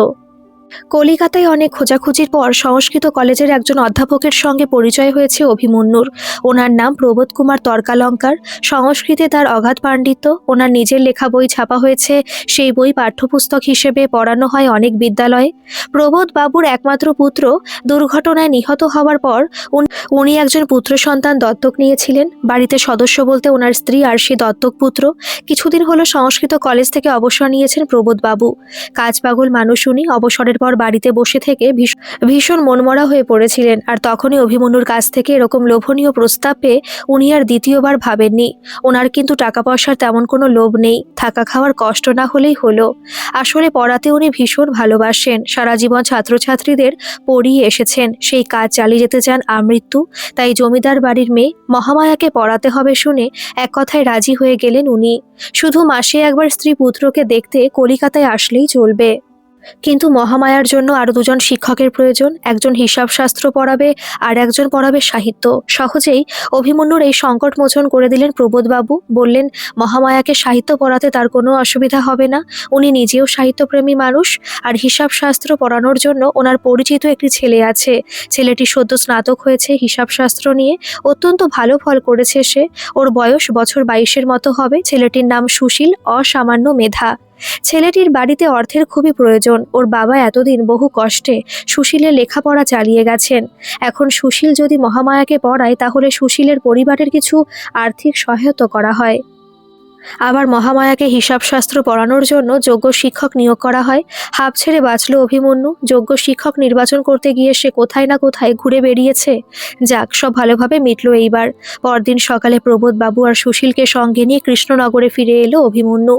কলিকাতায় অনেক খোঁজাখুঁজির পর সংস্কৃত কলেজের একজন অধ্যাপকের সঙ্গে পরিচয় হয়েছে অভিমন্যুর। ওনার নাম প্রবোধ কুমার তর্কালঙ্কার। সংস্কৃতে তার অগাধ পাণ্ডিত্য। ওনার নিজের লেখা বই ছাপা হয়েছে, সেই বই পাঠ্যপুস্তক হিসেবে পড়ানো হয় অনেক বিদ্যালয়ে। প্রবোধ বাবুর একমাত্র পুত্র দুর্ঘটনায় নিহত হওয়ার পর উনি একজন পুত্র সন্তান দত্তক নিয়েছিলেন। বাড়িতে সদস্য বলতে ওনার স্ত্রী আর সে দত্তক পুত্র। কিছুদিন হলো সংস্কৃত কলেজ থেকে অবসর নিয়েছেন প্রবোধ বাবু। কাজ পাগল মানুষ উনি। অবসরের পর বাড়িতে বসে থেকে ভীষণ মনমরা হয়ে পড়েছিলেন। আর তখনই অভিমন্যুর কাছ থেকে এরকম লোভনীয় প্রস্তাব পেয়ে উনি আর দ্বিতীয়বার ভাবেননি। ওনার কিন্তু টাকা পয়সার তেমন কোনো লোভ নেই, থাকা খাওয়ার কষ্ট না হলেই হলো। আসলে পড়াতে উনি ভীষণ ভালোবাসেন, সারা জীবন ছাত্রছাত্রীদের পড়িয়ে এসেছেন, সেই কাজ চালিয়ে যেতে চান আমৃত্যু। তাই জমিদার বাড়ির মেয়ে মহামায়াকে পড়াতে হবে শুনে এক কথায় রাজি হয়ে গেলেন উনি। শুধু মাসে একবার স্ত্রী পুত্রকে দেখতে কলিকাতায় আসলেই চলবে। কিন্তু মহামায়ার জন্য আরো দুজন শিক্ষকের প্রয়োজন, একজন হিসাব শাস্ত্র পড়াবে আর একজন পড়াবে সাহিত্য। সহজেই অভিমন্যুর এই সংকট মোচন করে দিলেন প্রবোধবাবু। বললেন মহামায়াকে সাহিত্য পড়াতে তার কোনো অসুবিধা হবে না, উনি নিজেও সাহিত্যপ্রেমী মানুষ। আর হিসাব শাস্ত্র পড়ানোর জন্য ওনার পরিচিত একটি ছেলে আছে। ছেলেটি সদ্য স্নাতক হয়েছে হিসাব শাস্ত্র নিয়ে, অত্যন্ত ভালো ফল করেছে সে। ওর বয়স বছর 22-এর মতো হবে। ছেলেটির নাম সুশীল, অসামান্য মেধা। ছেলেটির বাড়িতে অর্থের খুবই প্রয়োজন। ওর বাবা এতদিন বহু কষ্টে সুশীলের লেখাপড়া চালিয়ে গেছেন। এখন সুশীল যদি মহামায়াকে পড়ায় তাহলে সুশীলের পরিবারের কিছু আর্থিক সহায়তা করা হয়। আবার মহামায়াকে হিসাবশাস্ত্র পড়ানোর জন্য যোগ্য শিক্ষক নিয়োগ করা হয়। হাঁপ ছেড়ে বাঁচল অভিমন্যু। যোগ্য শিক্ষক নির্বাচন করতে গিয়ে সে কোথায় না কোথায় ঘুরে বেরিয়েছে। যাক, সব ভালোভাবে মিটল এইবার। পরদিন সকালে প্রবোধবাবু আর সুশীলকে সঙ্গে নিয়ে কৃষ্ণনগরে ফিরে এলো অভিমন্যু।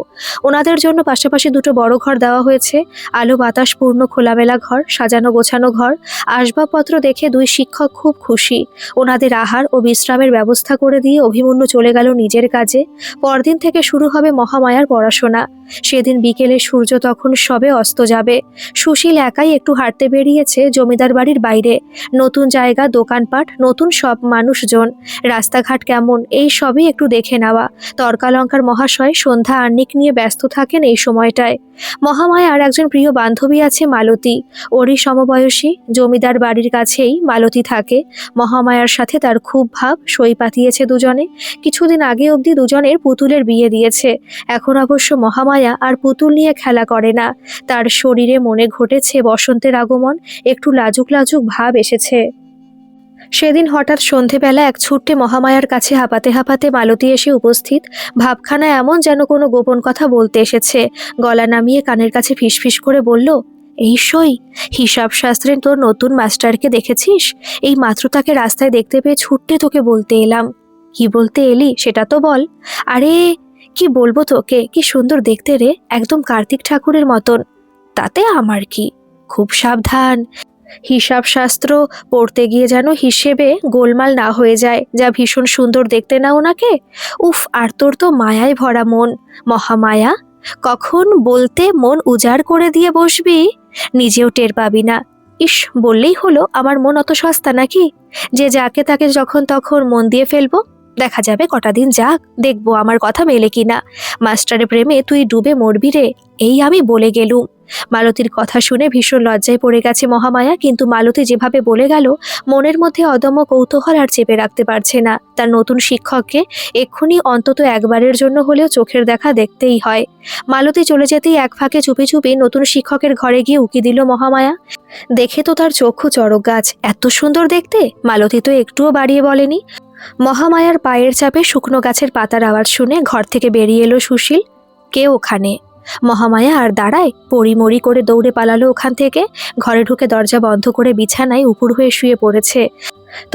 ওনাদের জন্য পাশাপাশি দুটো বড় ঘর দেওয়া হয়েছে, আলো বাতাস পূর্ণ খোলামেলা ঘর, সাজানো গোছানো ঘর। আসবাবপত্র দেখে দুই শিক্ষক খুব খুশি। ওনাদের আহার ও বিশ্রামের ব্যবস্থা করে দিয়ে অভিমন্যু চলে গেল নিজের কাজে। পরদিন থেকে শুরু হবে মহামায়ার পড়াশোনা। সেদিন বিকেলে সূর্য তখন সবে অস্ত যাবে। সুশীল একাই একটু হাঁটতে বেরিয়েছে জমিদার বাড়ির বাইরে। নতুন জায়গা, দোকানপাট, নতুন সব মানুষজন, রাস্তাঘাট কেমন, এই সবই একটু দেখে নেওয়া। তর্কালঙ্কার মহাশয় সন্ধ্যা আহ্নিক নিয়ে ব্যস্ত থাকেন এই সময়টায়। মহামায়ার একজন প্রিয় বান্ধবী আছে মালতী, ওরই সমবয়সী। জমিদার বাড়ির কাছেই মালতী থাকে। মহামায়ার সাথে তার খুব ভাব, সই পাতিয়েছে দুজনে। কিছুদিন আগে অবধি দুজনের পুতুলের বিয়ে দিয়েছে। এখন অবশ্য মহামায়া আর পুতুল নিয়ে খেলা করে না। তার শরীরে মনে ঘটেছে বসন্তের আগমন, একটু লাজুক লাজুক ভাব এসেছে। সেদিন হঠাৎ সন্ধেবেলা এক ছুট্টে মহামায়ার কাছে হাঁপাতে হাঁপাতে মালতী এসে উপস্থিত। ভাবখানা এমন যেন কোনো গোপন কথা বলতে এসেছে। গলা নামিয়ে কানের কাছে ফিসফিস করে বলল, এই সই, হিসাব শাস্ত্রের তোর নতুন মাস্টারকে দেখেছিস? এই মাত্র তাকে রাস্তায় দেখতে পেয়ে ছুট্টে তোকে বলতে এলাম। কি বলতে এলি সেটা তো বল। আরে কি বলবো তোকে, কি সুন্দর দেখতে রে, একদম কার্তিক ঠাকুরের মতন। তাতে আমার কি, খুব সাবধান। হিসাব শাস্ত্র পড়তে গিয়ে যেন হিসেবে গোলমাল না হয়ে যায়। যা ভীষণ সুন্দর দেখতে না ওনাকে। উফ, আর তোর তো মায়ায় ভরা মন। মহামায়া, কখন বলতে মন উজাড় করে দিয়ে বসবি, নিজেও টের পাবি না। ইস, বললেই হলো, আমার মন অত সস্তা নাকি যে যাকে তাকে যখন তখন মন দিয়ে ফেলবো? দেখা যাবে, কটা দিন যাক, দেখবো আমার কথা মেলে কিনা। মাস্টারের প্রেমে তুই ডুবে মরবি রে, এই আমি বলে গেলুম। মালতীর কথা শুনে ভীষণ লজ্জায় পড়ে গেছে মহামায়া। কিন্তু মালতী যেভাবে বলে গেল, মনের মধ্যে অদম্য কৌতূহল আর চেপে রাখতে পারছে না। তার নতুন শিক্ষককে এক্ষুনি অন্তত একবারের জন্য হলেও চোখের দেখা দেখতেই হয়। মালতী চলে যেতেই এক ফাঁকে চুপি চুপি নতুন শিক্ষকের ঘরে গিয়ে উকি দিল মহামায়া। দেখে তো তার চক্ষু চড়ক গাছ, এত সুন্দর দেখতে। মালতী তো একটুও বাড়িয়ে বলেনি। মহামায়ার পায়ের চাপে শুকনো গাছের পাতার আওয়াজ শুনে ঘর থেকে বেরিয়ে এলো সুশীল। কে ওখানে? মহামায়া আর দাঁড়ায়, পড়িমড়ি করে দৌড়ে পালালো ওখান থেকে। ঘরে ঢুকে দরজা বন্ধ করে বিছানায় উপুড় হয়ে শুয়ে পড়েছে।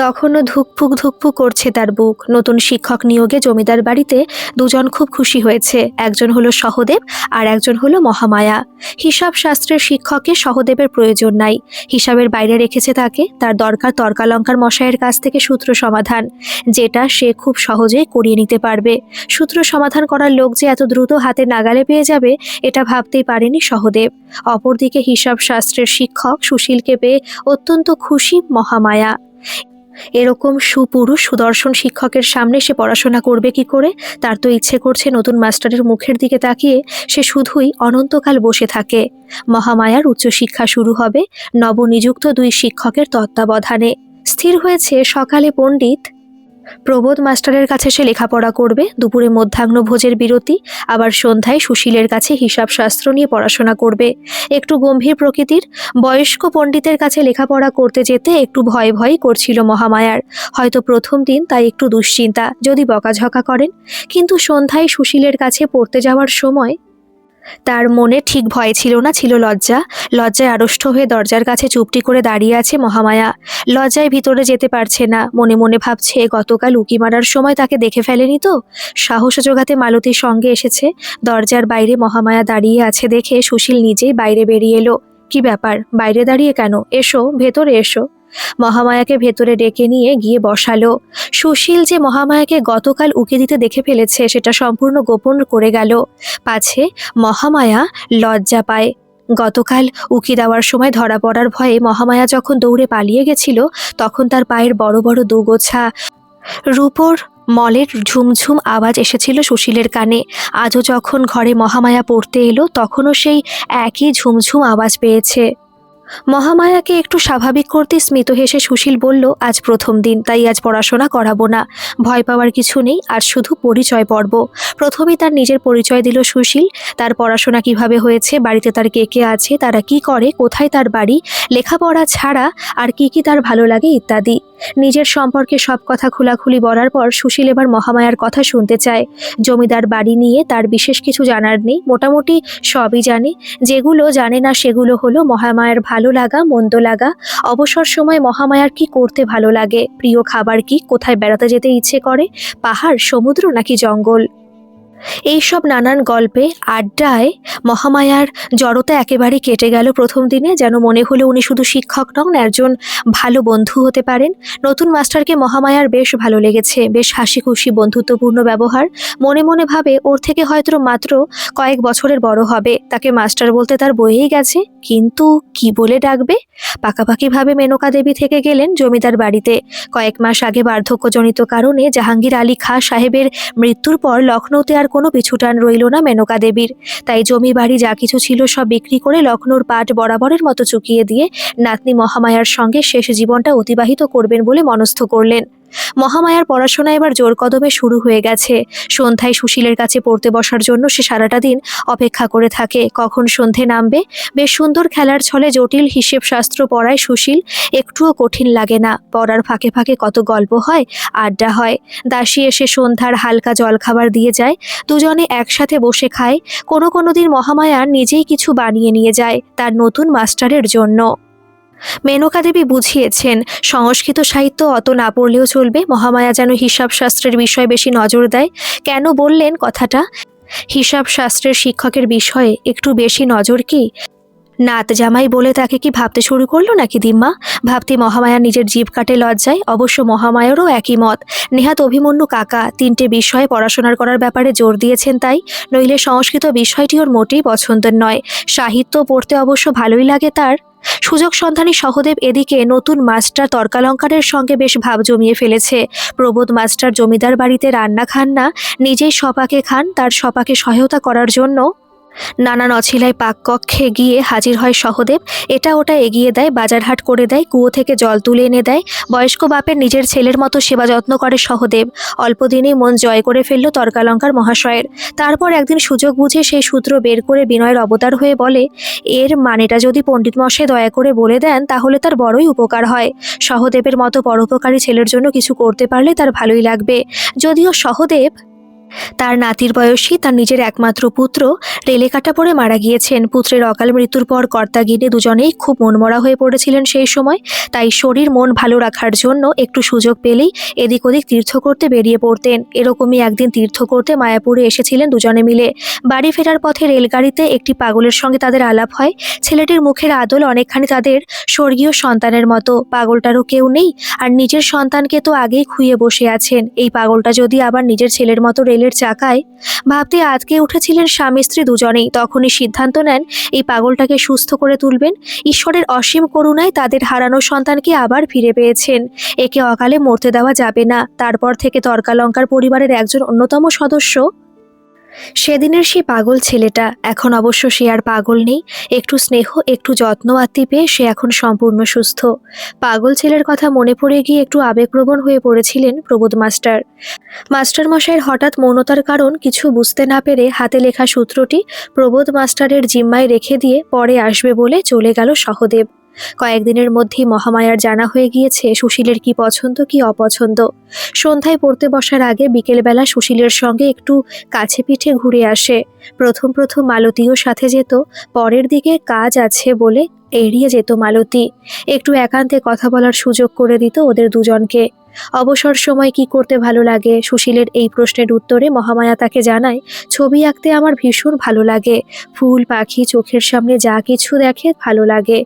তখনও ধুকফুক করছে তার বুক। নতুন শিক্ষক নিয়োগে জমিদার বাড়িতে দুজন খুব খুশি হয়েছে। একজন হলো সহদেব আর একজন হলো মহামায়া। হিসাব শাস্ত্রের শিক্ষককে সহদেবের প্রয়োজন নাই, হিসাবের বাইরে রেখেছে তাকে। তার দরকার তর্কালঙ্কার মশাইয়ের কাছ থেকে সূত্র সমাধান, যেটা সে খুব সহজেই করিয়ে নিতে পারবে। সূত্র সমাধান করার লোক যে এত দ্রুত হাতে নাগালে পেয়ে যাবে, এটা ভাবতেই পারেনি সহদেব। অপরদিকে হিসাব শাস্ত্রের শিক্ষক সুশীলকে পেয়ে অত্যন্ত খুশি মহামায়া। এরকম সুপুরুষ সুদর্শন শিক্ষকের সামনে সে পড়াশোনা করবে কি করে? তার তো ইচ্ছে করছে নতুন মাস্টারের মুখের দিকে তাকিয়ে সে শুধুই অনন্তকাল বসে থাকে। মহামায়ার উচ্চশিক্ষা শুরু হবে নবনিযুক্ত দুই শিক্ষকের তত্ত্বাবধানে। স্থির হয়েছে সকালে পণ্ডিত প্রবোধ মাস্টারের কাছে সে লেখাপড়া করবে, দুপুরে মধ্যাহ্ন ভোজের বিরতি, আবার সন্ধ্যায় সুশীলের কাছে হিসাব শাস্ত্র নিয়ে পড়াশোনা করবে। একটু গম্ভীর প্রকৃতির। বয়স্ক পণ্ডিতের কাছে লেখাপড়া করতে যেতে একটু ভয় ভয়ই করছিল মহামায়ার। হয়তো প্রথম দিন তাই একটু দুশ্চিন্তা, যদি বকাঝকা করেন। কিন্তু সন্ধ্যায় সুশীলের কাছে পড়তে যাওয়ার সময় তার মনে ঠিক ভয় ছিল না, ছিল লজ্জা। লজ্জায় আড়ষ্ট হয়ে দরজার কাছে চুপটি করে দাঁড়িয়ে আছে মহামায়া। লজ্জায় ভিতরে যেতে পারছে না, মনে মনে ভাবছে গতকাল উঁকি মারার সময় তাকে দেখে ফেলেনি তো। সাহস জোগাতে মালতীর সঙ্গে এসেছে। দরজার বাইরে মহামায়া দাঁড়িয়ে আছে দেখে সুশীল নিজেই বাইরে বেরিয়ে এলো। কি ব্যাপার, বাইরে দাঁড়িয়ে কেন? এসো, ভেতরে এসো। মহামায়াকে ভেতরে ডেকে নিয়ে গিয়ে বসালো। সুশীল যে মহামায়াকে গতকাল উকি দিতে দেখে ফেলেছে সেটা সম্পূর্ণ গোপন করে গেল, পাছে মহামায়া লজ্জা পায়। গতকাল উকি দেওয়ার সময় ধরা পড়ার ভয়ে মহামায়া যখন দৌড়ে পালিয়ে গেছিল, তখন তার পায়ের বড় বড় দুগোছা রূপোর মলের ঝুমঝুম আওয়াজ এসেছিল সুশীলের কানে। আজও যখন ঘরে মহামায়া পড়তে এলো, তখনও সেই একই ঝুমঝুম আওয়াজ পেয়েছে। মহামায়াকে একটু স্বাভাবিক করতে স্মিত হেসে সুশীল বলল, আজ প্রথম দিন, তাই আজ পড়াশোনা করাবো না। ভয় পাওয়ার কিছু নেই, আর শুধু পরিচয় পর্ব। প্রথমেই তার নিজের পরিচয় দিল সুশীল। তার পড়াশোনা কিভাবে হয়েছে, বাড়িতে তার কে কে আছে, তারা কি করে, কোথায় তার বাড়ি, লেখাপড়া ছাড়া আর কি কি তার ভালো লাগে ইত্যাদি। নিজের সম্পর্কে সব কথা খোলাখুলি বলার পর সুশীল এবার মহামায়ার কথা শুনতে চায়। জমিদার বাড়ি নিয়ে তার বিশেষ কিছু জানার নেই, মোটামুটি সবই জানে। যেগুলো জানে না সেগুলো হলো মহামায়ার ভালো লাগা, মন্দ লাগা, অবসর সময় মহামায়ার কি করতে ভালো লাগে, প্রিয় খাবার কি, কোথায় বেড়াতে যেতে ইচ্ছে করে, পাহাড়, সমুদ্র নাকি জঙ্গল। এইসব নানান গল্পে আড্ডায় মহামায়ার জড়তা একেবারে কেটে গেল প্রথম দিনে। যেন মনে হলো উনি শুধু শিক্ষক নন, একজন ভালো বন্ধু হতে পারেন। নতুন মাস্টারকে মহামায়ার বেশ ভালো লেগেছে, বেশ হাসি খুশি বন্ধুত্বপূর্ণ ব্যবহার। মনে মনে ভাবে ওর থেকে হয়তো মাত্র কয়েক বছরের বড় হবে, তাকে মাস্টার বলতে তার বয়েই গেছে। কিন্তু কি বলে ডাকবে? পাকাপাকিভাবে মেনকা দেবী থেকে গেলেন জমিদার বাড়িতে। কয়েক মাস আগে বার্ধক্যজনিত কারণে জাহাঙ্গীর আলী খাঁ সাহেবের মৃত্যুর পর লখনৌতে আর কোনো পিছুটান রইল না মেনকা দেবীর। তাই জমি বাড়ি যা কিছু ছিল সব বিক্রি করে লখনৌর পাট বরাবরের মতো চুকিয়ে দিয়ে নাতনি মহামায়ার সঙ্গে শেষ জীবনটা অতিবাহিত করবেন বলে মনস্থ করলেন। মহামায়ার পড়াশোনা এবার জোর কদমে শুরু হয়ে গেছে। সন্ধ্যায় সুশীলের কাছে পড়তে বসার জন্য সে সারাটা দিন অপেক্ষা করে থাকে, কখন সন্ধে নামবে। বেশ সুন্দর খেলার ছলে জটিল হিসেব শাস্ত্র পড়ায় সুশীল, একটুও কঠিন লাগে না। পড়ার ফাঁকে ফাঁকে কত গল্প হয়, আড্ডা হয়। দাসী এসে সন্ধ্যার হালকা জলখাবার দিয়ে যায়, দুজনে একসাথে বসে খায়। কোনো দিন মহামায়া নিজেই কিছু বানিয়ে নিয়ে যায় তার নতুন মাস্টারের জন্য। মেনকা দেবী বুঝিয়েছেন সংস্কৃত সাহিত্য অত না পড়লেও চলবে। মহামায়া যেন হিসাব শাস্ত্রের বিষয়ে বেশি নজর দেয়। কেন বললেন কথাটা? হিসাব শাস্ত্রের শিক্ষকের বিষয়ে একটু বেশি নজর কি নাত জামাই বলে তাকে কি ভাবতে শুরু করলো নাকি দিম্মা? ভাবতে মহামায়া নিজের জিভ কাটে লজ্জায়। অবশ্য মহামায়ারও একই মত। নেহাত অভিমন্যু কাকা 3টে বিষয়ে পড়াশোনার করার ব্যাপারে জোর দিয়েছেন তাই, নইলে সংস্কৃত বিষয়টি ওর মোটেই পছন্দের নয়। সাহিত্য পড়তে অবশ্য ভালোই লাগে তার। সুযোগ সন্ধানী সহদেব এদিকে নতুন মাস্টার তর্কালঙ্কারের সঙ্গে বেশ ভাব জমিয়ে ফেলেছে। প্রবোধ মাস্টার জমিদার বাড়িতে রান্না খান না, নিজেই সপাকে খান। তার সপাকে সহায়তা করার জন্য নানান অছিলায় পাককক্ষে গিয়ে হাজির হয় সহদেব। এটা ওটা এগিয়ে দেয়, বাজারহাট করে দেয়, কুয়ো থেকে জল তুলে এনে দেয়। বয়স্ক বাপের নিজের ছেলের মতো সেবা যত্ন করে সহদেব। অল্পদিনেই মন জয় করে ফেলল তর্কালঙ্কার মহাশয়ের। তারপর একদিন সুযোগ বুঝে সেই সূত্র বের করে বিনয়ের অবতার হয়ে বলে, এর মানেটা যদি পণ্ডিত মশাই দয়া করে বলে দেন তাহলে তার বড়ই উপকার হয়। সহদেবের মতো পরোপকারী ছেলের জন্য কিছু করতে পারলে তার ভালোই লাগবে। যদিও সহদেব তার নাতির বয়সী, তার নিজের একমাত্র পুত্র রেলে কাটা পড়ে মারা গিয়েছেন। পুত্রের অকাল মৃত্যুর পর কর্তাগিনে দুজনেই খুব মনমরা হয়ে পড়েছিলেন সেই সময়। তাই শরীর মন ভালো রাখার জন্য একটু সুযোগ পেলেই এদিক ওদিক তীর্থ করতে বেরিয়ে পড়তেন। এরকমই একদিন তীর্থ করতে মায়াপুরে এসেছিলেন দুজনে মিলে। বাড়ি ফেরার পথে রেলগাড়িতে একটি পাগলের সঙ্গে তাদের আলাপ হয়। ছেলেটির মুখের আদল অনেকখানি তাদের স্বর্গীয় সন্তানের মতো। পাগলটারও কেউ নেই, আর নিজের সন্তানকে তো আগেই খুইয়ে বসে আছেন। এই পাগলটা যদি আবার নিজের ছেলের মতো রেলের চাকায়। ভাবতে আটকে উঠেছিলেন স্বামী স্ত্রী দুজনেই। তখনই সিদ্ধান্ত নেন এই পাগলটাকে সুস্থ করে তুলবেন। ঈশ্বরের অসীম করুণায় তাদের হারানো সন্তানকে আবার ফিরে পেয়েছেন। একে অকালে মরতে দেওয়া যাবে না। তারপর থেকে তর্কালঙ্কার পরিবারের একজন অন্যতম সদস্য সেদিনের সেই পাগল ছেলেটা। এখন অবশ্য সে আর পাগল নেই। একটু স্নেহ, একটু যত্ন আত্মি পেয়ে সে এখন সম্পূর্ণ সুস্থ। পাগল ছেলের কথা মনে পড়ে গিয়ে একটু আবেগপ্রবণ হয়ে পড়েছিলেন প্রবোধ মাস্টার। মাস্টারমশাইয়ের হঠাৎ মৌনতার কারণ কিছু বুঝতে না পেরে হাতে লেখা সূত্রটি প্রবোধ মাস্টারের জিম্মায় রেখে দিয়ে পরে আসবে বলে চলে গেল সহদেব। কয়েকদিনের মধ্যেই মহামায়ার জানা হয়ে গিয়েছে সুশীলের কি পছন্দ কি অপছন্দ। সন্ধ্যায় পড়তে বসার আগে বিকেলবেলা সুশীলের সঙ্গে একটু কাছে পিঠে ঘুরে আসে। প্রথম প্রথম মালতীও সাথে যেত, পরের দিকে কাজ আছে বলে এড়িয়ে যেত মালতী। একটু একান্তে কথা বলার সুযোগ করে দিত ওদের দুজনকে। অবসর সময় কি করতে ভালো লাগে সুশীলের এই প্রশ্নের উত্তরে মহামায়া তাকে জানায়, ছবি আঁকতে আমার ভীষণ ভালো লাগে। ফুল পাখি চোখের সামনে যা কিছু দেখে ভালো লাগে।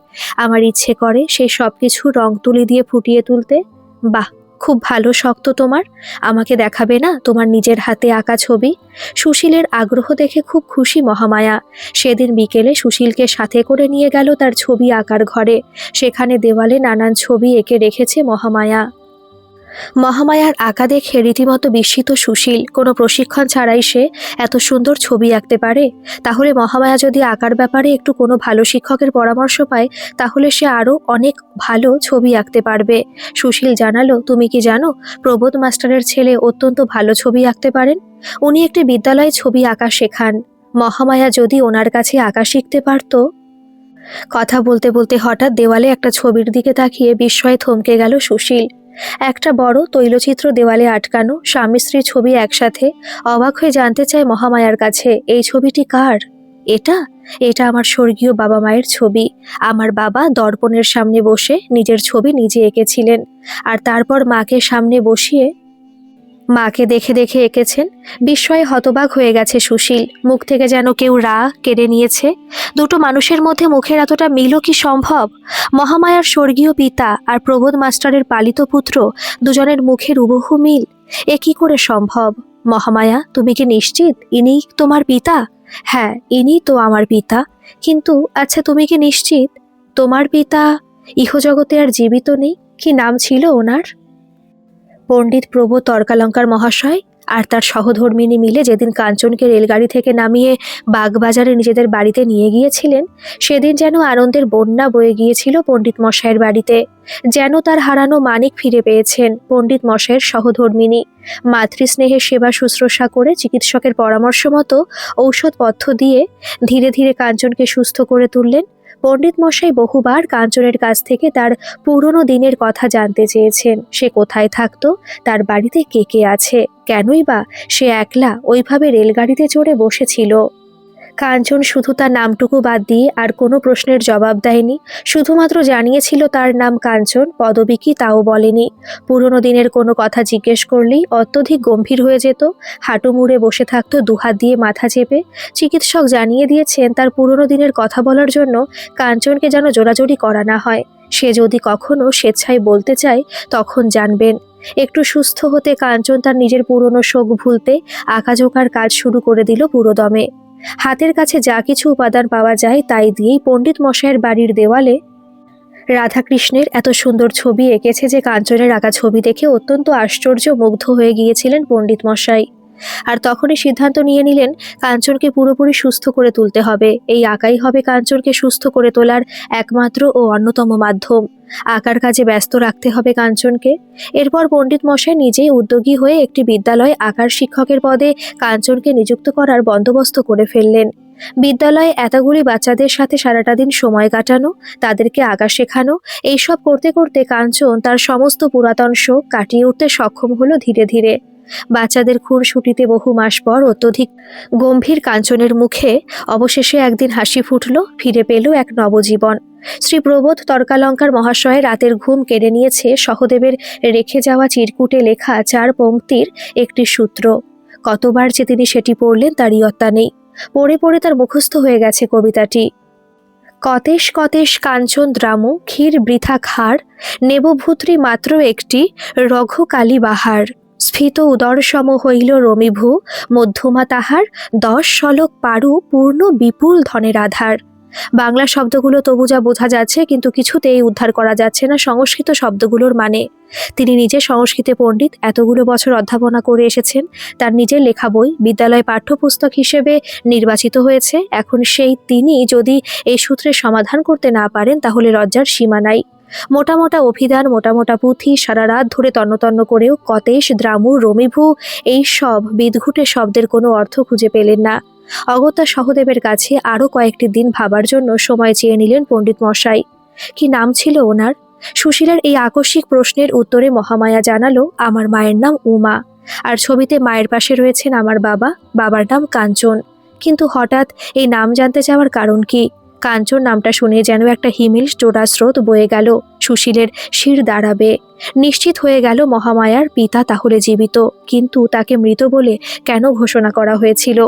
আমার ইচ্ছে করে সেই সব কিছু রং তুলি দিয়ে ফুটিয়ে তুলতে। বাহ, খুব ভালো শখ তো তোমার। আমাকে দেখাবে না তোমার নিজের হাতে আঁকা ছবি? সুশীলের আগ্রহ দেখে খুব খুশি মহামায়া। সেদিন বিকেলে সুশীলকে সাথে করে নিয়ে গেল তার ছবি আঁকার ঘরে। সেখানে দেওয়ালে নানান ছবি এঁকে রেখেছে মহামায়া। মহামায়ার আঁকা দেখে রীতিমতো বিস্মিত সুশীল। কোনো প্রশিক্ষণ ছাড়াই সে এত সুন্দর ছবি আঁকতে পারে। তাহলে মহামায়া যদি আঁকার ব্যাপারে একটু কোনো ভালো শিক্ষকের পরামর্শ পায়, তাহলে সে আরও অনেক ভালো ছবি আঁকতে পারবে। সুশীল জানালো, তুমি কি জানো প্রবোধ মাস্টারের ছেলে অত্যন্ত ভালো ছবি আঁকতে পারেন। উনি একটি বিদ্যালয়ে ছবি আঁকা শেখান। মহামায়া যদি ওনার কাছে আঁকা শিখতে পারত। কথা বলতে বলতে হঠাৎ দেওয়ালে একটা ছবির দিকে তাকিয়ে বিস্ময়ে থমকে গেল সুশীল। একটা বড় তৈলচিত্র দেওয়ালে আটকানো, স্বামী স্ত্রীর ছবি একসাথে। অবাক হয়ে জানতে চায় মহামায়ার কাছে, এই ছবিটি কার? এটা এটা আমার স্বর্গীয় বাবা মায়ের ছবি। আমার বাবা দর্পণের সামনে বসে নিজের ছবি নিজে এঁকেছিলেন, আর তারপর মাকে সামনে বসিয়ে মাকে দেখে দেখে এঁকেছেন। বিস্ময়ে হতবাক হয়ে গেছে সুশীল। মুখ থেকে যেন কেউ রা কেড়ে নিয়েছে। দুটো মানুষের মধ্যে মুখের এতটা মিলও কি সম্ভব? মহামায়ার স্বর্গীয় পিতা আর প্রবোধ মাস্টারের পালিত পুত্র, দুজনের মুখের হুবহু মিল। এ কি করে সম্ভব? মহামায়া, তুমি কি নিশ্চিত ইনি তোমার পিতা? হ্যাঁ, ইনি তো আমার পিতা। কিন্তু আচ্ছা, তুমি কি নিশ্চিত তোমার পিতা ইহজগতে আর জীবিত নেই? কি নাম ছিল ওনার? পণ্ডিত প্রবোধ তর্কালঙ্কার মহাশয় আর তার সহধর্মিণী মিলে যেদিন কাঞ্চনকে রেলগাড়ি থেকে নামিয়ে বাগবাজারে নিজেদের বাড়িতে নিয়ে গিয়েছিলেন, সেদিন যেন আনন্দের বন্যা বয়ে গিয়েছিল পণ্ডিত মশাইয়ের বাড়িতে। যেন তার হারানো মানিক ফিরে পেয়েছেন পণ্ডিত মশাইয়ের সহধর্মিণী। মাতৃস্নেহের সেবা শুশ্রূষা করে চিকিৎসকের পরামর্শ মতো ঔষধপথ্য দিয়ে ধীরে ধীরে কাঞ্চনকে সুস্থ করে তুললেন। পণ্ডিত মশাই বহুবার কাঞ্চনের কাছ থেকে তার পুরনো দিনের কথা জানতে চেয়েছেন। সে কোথায় থাকতো, তার বাড়িতে কে কে আছে, কেনই বা সে একলা ওইভাবে রেলগাড়িতে চড়ে বসেছিল। কাঞ্চন শুধু তার নামটুকু বাদ দিয়ে আর কোনো প্রশ্নের জবাব দেয়নি। শুধুমাত্র জানিয়েছিল তার নাম কাঞ্চন, পদবী কি তাও বলেনি। পুরনো দিনের কোনো কথা জিজ্ঞেস করলেই অত্যধিক গম্ভীর হয়ে যেত। হাঁটু মুড়ে বসে থাকতো দুহাত দিয়ে মাথা চেপে। চিকিৎসক জানিয়ে দিয়েছেন তার পুরনো দিনের কথা বলার জন্য কাঞ্চনকে যেন জোরাজোরি করা না হয়। সে যদি কখনো স্বেচ্ছায় বলতে চায় তখন জানবেন। একটু সুস্থ হতে কাঞ্চন তার নিজের পুরনো শোক ভুলতে আঁকাঝোঁকার কাজ শুরু করে দিল পুরোদমে। হাতের কাছে যা কিছু উপাদান পাওয়া যায় তাই দিয়েই পণ্ডিত মশাইয়ের বাড়ির দেওয়ালে রাধাকৃষ্ণের এত সুন্দর ছবি এঁকেছে যে কাঞ্চনের আঁকা ছবি দেখে অত্যন্ত আশ্চর্য মুগ্ধ হয়ে গিয়েছিলেন পণ্ডিত মশাই। আর তখনই সিদ্ধান্ত নিয়ে নিলেন কাঞ্চনকে পুরোপুরি সুস্থ করে তুলতে হবে। এই আঁকাই হবে কাঞ্চনকে সুস্থ করে তোলার একমাত্র ও অন্যতম মাধ্যম। আঁকার কাজে ব্যস্ত রাখতে হবে কাঞ্চনকে। এরপর পণ্ডিত মশাই নিজেই উদ্যোগী হয়ে একটি বিদ্যালয়ে আঁকার শিক্ষকের পদে কাঞ্চনকে নিযুক্ত করার বন্দোবস্ত করে ফেললেন। বিদ্যালয়ে এতগুলি বাচ্চাদের সাথে সারাটা দিন সময় কাটানো, তাদেরকে আঁকা শেখানো, এইসব করতে করতে কাঞ্চন তার সমস্ত পুরাতন শোক কাটিয়ে উঠতে সক্ষম হলো ধীরে ধীরে। বাচ্চাদের খুনসুটিতে বহু মাস পর অত্যধিক গম্ভীর কাঞ্চনের মুখে অবশেষে একদিন হাসি ফুটল, ফিরে পেল এক নবজীবন। শ্রী প্রবোধ তর্কালঙ্কার মহাশয়ের রাতের ঘুম কেড়ে নিয়েছে সহদেবের রেখে যাওয়া চিরকুটে লেখা 4 পংক্তির একটি সূত্র। কতবার যে তিনি সেটি পড়লেন তার ইয়ত্তা নেই। পড়ে পড়ে তার মুখস্থ হয়ে গেছে কবিতাটি। কতেশ কতেশ কাঞ্চন দ্রামু ক্ষীর বৃথা খার, নেবভূত্রী মাত্র একটি রঘুকালী বাহার। স্ফীত উদর সম হইল রমিভূ, মধ্যমা তাহার 10 শলক পারু পূর্ণ বিপুল ধনের আধার। বাংলা শব্দগুলো তবু যা বোঝা যাচ্ছে, কিন্তু কিছুতেই উদ্ধার করা যাচ্ছে না সংস্কৃত শব্দগুলোর মানে। তিনি নিজে সংস্কৃতে পণ্ডিত, এতগুলো বছর অধ্যাপনা করে এসেছেন। তার নিজের লেখা বই বিদ্যালয় পাঠ্যপুস্তক হিসেবে নির্বাচিত হয়েছে। এখন সেই তিনি যদি এই সূত্রের সমাধান করতে না পারেন তাহলে লজ্জার সীমা নাই। মোটা মোটা অভিধান, মোটা মোটা পুঁথি সারা রাত ধরে তন্ন করেও কতেশ, দ্রামু, রমিভূ এই সব বিদঘুটে শব্দের কোনো অর্থ খুঁজে পেলেন না। অগত্যা সহদেবের কাছে আরও কয়েকটি দিন ভাবার জন্য সময় চেয়ে নিলেন পণ্ডিত মশাই। কি নাম ছিল ওনার? সুশীলার এই আকস্মিক প্রশ্নের উত্তরে মহামায়া জানালো, আমার মায়ের নাম উমা, আর ছবিতে মায়ের পাশে রয়েছেন আমার বাবা, বাবার নাম কাঞ্চন। কিন্তু হঠাৎ এই নাম জানতে চাওয়ার কারণ কি? কাঞ্চন নামটা শুনে যেন একটা হিমেল জোড়া স্রোত বয়ে গেল সুশীলের শির দাঁড়াবে। নিশ্চিত হয়ে গেল মহামায়ার পিতা তাহলে জীবিত, কিন্তু তাকে মৃত বলে কেন ঘোষণা করা হয়েছিল?